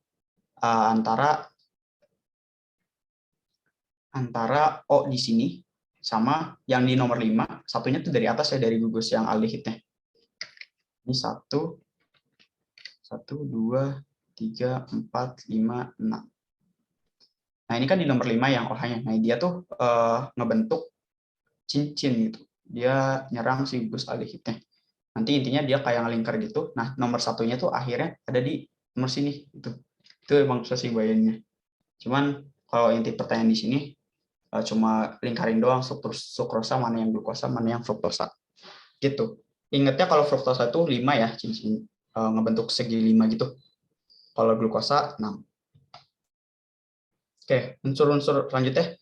antara O di sini sama yang di nomor 5, satunya tuh dari atas ya, dari gugus yang aldehidnya. Ini 1, 2, 3, 4, 5, 6. Nah, ini kan di nomor 5 yang OH-nya. Nah, dia tuh ngebentuk cincin gitu. Dia nyerang si gugus aldehidnya. Nanti intinya dia kayak ngelingkar gitu. Nah, nomor 1-nya tuh akhirnya ada di nomor sini gitu. Itu emang susah sih bayangnya. Cuman kalau inti pertanyaan di sini cuma lingkarin doang struktur sukrosa, mana yang glukosa, mana yang fruktosa. Gitu. Ingatnya kalau fruktosa itu 5 ya, cincin ngebentuk segi 5 gitu. Kalau glukosa 6. Oke, unsur-unsur selanjutnya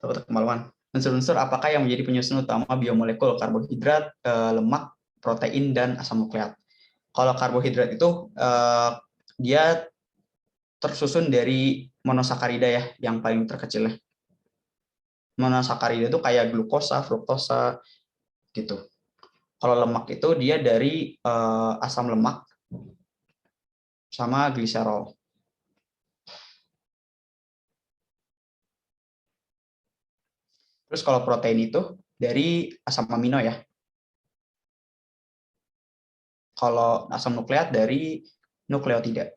takut kemaluan. Unsur-unsur apakah yang menjadi penyusun utama biomolekul? Karbohidrat, lemak, protein, dan asam nukleat. Kalau karbohidrat itu dia tersusun dari monosakarida ya, yang paling terkecil ya. Monosakarida itu kayak glukosa, fruktosa, gitu. Kalau lemak itu dia dari asam lemak sama gliserol. Terus kalau protein itu dari asam amino ya. Kalau asam nukleat dari nukleotida.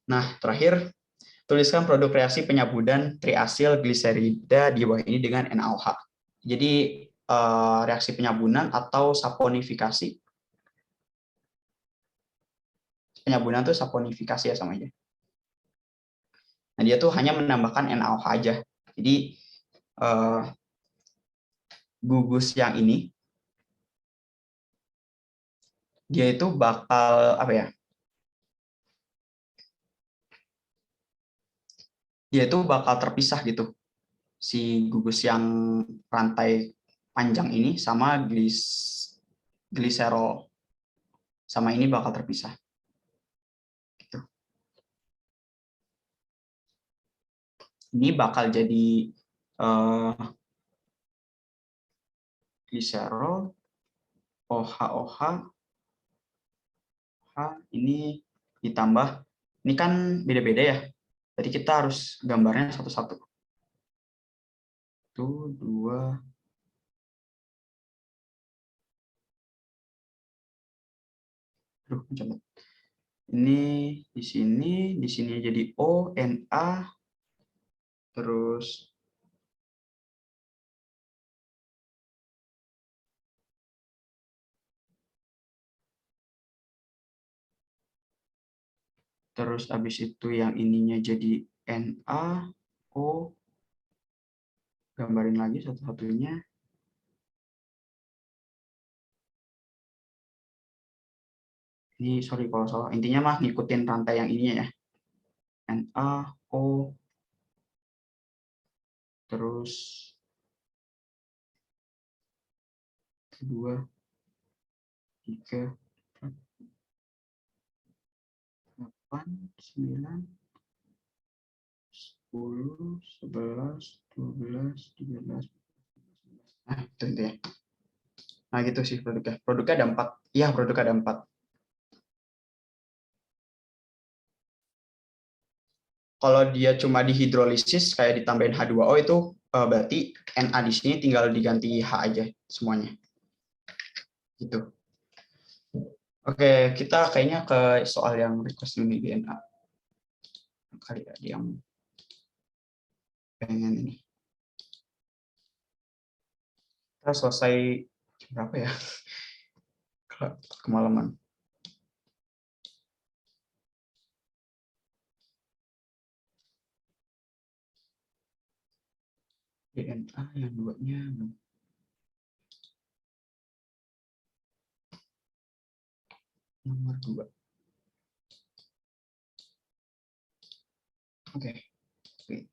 Nah, terakhir, tuliskan produk reaksi penyabudan triasil gliserida di bawah ini dengan NaOH. Jadi, reaksi penyabunan atau saponifikasi. Penyabunan itu saponifikasi ya sama aja. Nah, dia tuh hanya menambahkan NaOH aja. Jadi, gugus yang ini, dia itu bakal, apa ya, dia itu bakal terpisah gitu. Si gugus yang rantai panjang ini sama gliserol sama ini bakal terpisah. Gitu. Ini bakal jadi gliserol, OH, ini ditambah, ini kan beda-beda ya. Jadi kita harus gambarnya satu-satu. 1, 2, ini di sini jadi O, Na, terus habis itu yang ininya jadi Na, O, gambarin lagi satu-satunya. Ini sorry kalau salah, intinya mah ngikutin rantai yang ininya ya. Na, O, terus 2, 3, 8, 9, 10, 11, 12, 13. Nah, itu ya. Nah, gitu sih produknya. Produknya ada 4. Iya, produknya ada 4. Kalau dia cuma dihidrolisis kayak ditambahin H2O itu berarti Na di sini tinggal diganti H aja semuanya. Gitu. Oke, kita kayaknya ke soal yang request dulu nih DNA. Kali ada yang pengen ini. Kita selesai berapa ya? Kemalaman. DNA yang 2-nya nomor 2. Oke. Oke.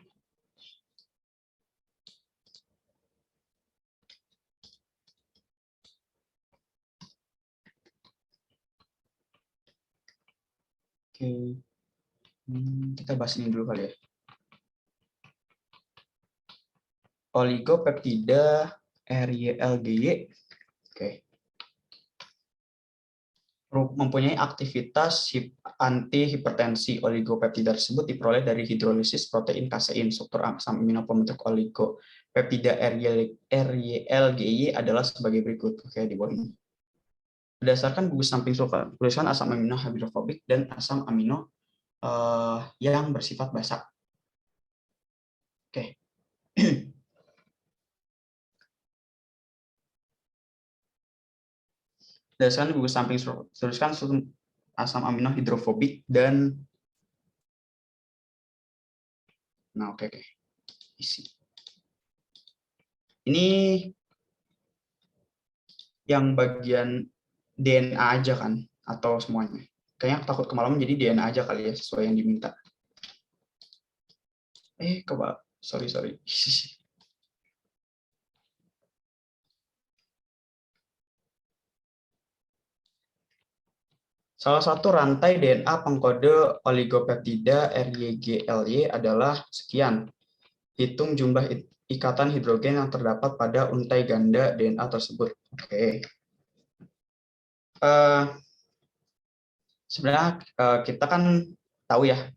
Kita bahas ini dulu kali ya. Oligopeptida RYLGY. Oke. Mempunyai aktivitas anti-hipertensi. Oligopeptida tersebut diperoleh dari hidrolisis protein kasein. Struktur asam amino pembentuk oligopeptida RYLGY adalah sebagai berikut. Oke, di bawah ini. Berdasarkan gugus samping sulfat, tuliskan asam amino hidrofobik dan asam amino yang bersifat basa. Oke. Berdasarkan gugus samping tuliskan asam amino hidrofobik dan oke. Isi. Ini yang bagian DNA aja kan atau semuanya? Kayaknya takut kemalaman jadi DNA aja kali ya sesuai yang diminta. sorry. Salah satu rantai DNA pengkode oligopeptida RYGLY adalah sekian. Hitung jumlah ikatan hidrogen yang terdapat pada untai ganda DNA tersebut. Oke. Sebenarnya kita kan tahu ya,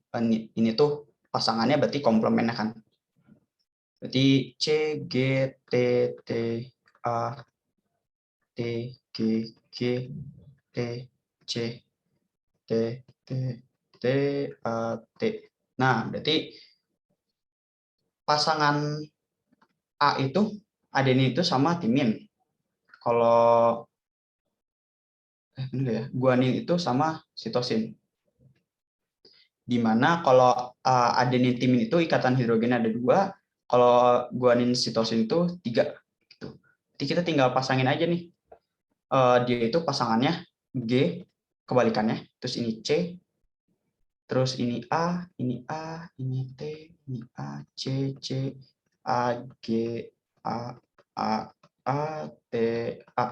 ini tuh pasangannya berarti komplemennya kan. Berarti C, G, T, T, A, T, G, G, T, C, T, T, T, A, T. Nah, berarti pasangan A itu adenin itu sama timin. Kalau guanin itu sama sitosin. Di mana kalau adenin timin itu ikatan hidrogen ada 2, kalau guanin sitosin itu 3. Gitu. Jadi kita tinggal pasangin aja nih. Dia itu pasangannya G, kebalikannya. Terus ini C, terus ini A, ini T, ini A, C, A, G, A, T, A.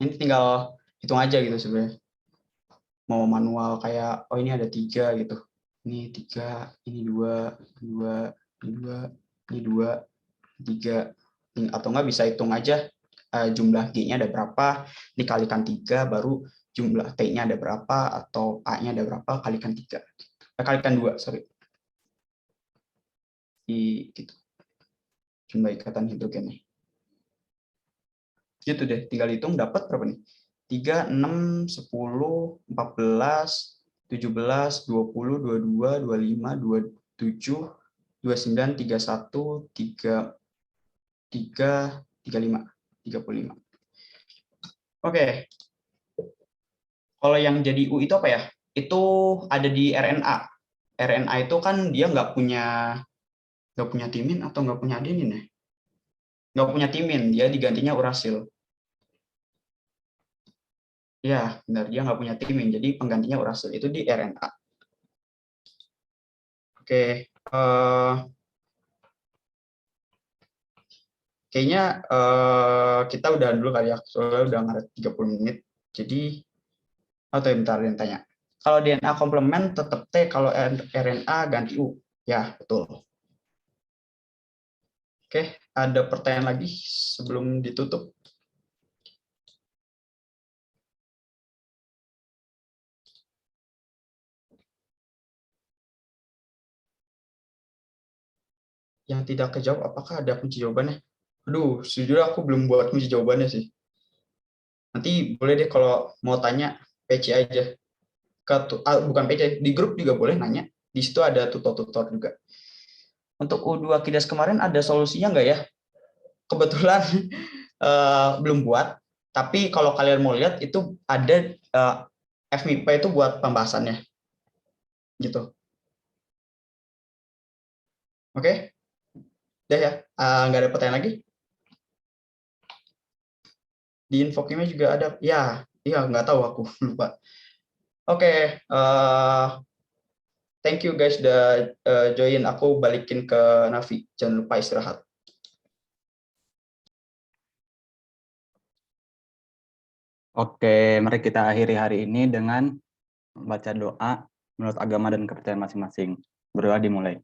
Ini tinggal hitung aja gitu sebenarnya. Mau manual kayak, oh ini ada 3 gitu. Ini 3, ini 2, ini 2, 3. Atau nggak bisa hitung aja jumlah G-nya ada berapa, dikalikan 3, baru jumlah T-nya ada berapa, atau A-nya ada berapa, kalikan 3. Kalikan 2, sorry. Gitu. Jumlah ikatan hidrogennya. Gitu deh, tinggal hitung dapat berapa nih? 3, 6, 10, 14, 17, 20, 22, 25, 27, 29, 31, 35. Oke. Kalau yang jadi U itu apa ya? Itu ada di RNA. RNA itu kan dia nggak punya timin atau nggak punya adenin ya? Nggak punya timin, dia digantinya urasil. Ya, benar, dia nggak punya timin, jadi penggantinya urasil itu di RNA. Oke, kayaknya kita udah dulu kali ya, soalnya udah ngaret 30 menit. Jadi, atau bentar yang tanya. Kalau DNA komplement tetap T, kalau RNA ganti U. Ya, betul. Oke, ada pertanyaan lagi sebelum ditutup? Yang tidak kejawab, apakah ada kunci jawabannya? Aduh, sejujurnya aku belum buat kunci jawabannya sih. Nanti boleh deh kalau mau tanya PC aja. Bukan PC, di grup juga boleh nanya. Di situ ada tutor-tutor juga. Untuk U2 Kidas kemarin ada solusinya nggak ya? Kebetulan belum buat. Tapi kalau kalian mau lihat itu ada FMIPA itu buat pembahasannya. Gitu. Oke? Udah ya? Nggak ada pertanyaan lagi? Di infokimnya juga ada. Ya, iya nggak tahu aku lupa. Oke, thank you guys udah join. Aku balikin ke Navi. Jangan lupa istirahat.
Oke, mari kita akhiri hari ini dengan membaca doa menurut agama dan kepercayaan masing-masing. Berdoa dimulai.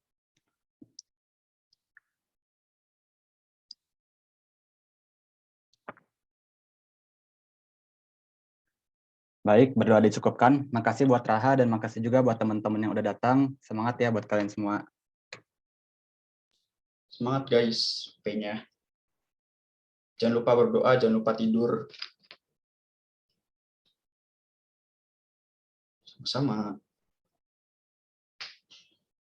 Baik, berdoa dicukupkan. Makasih buat Raha dan makasih juga buat teman-teman yang udah datang. Semangat ya buat kalian semua.
Semangat guys, P-nya. Jangan lupa berdoa, jangan lupa tidur. Sama-sama.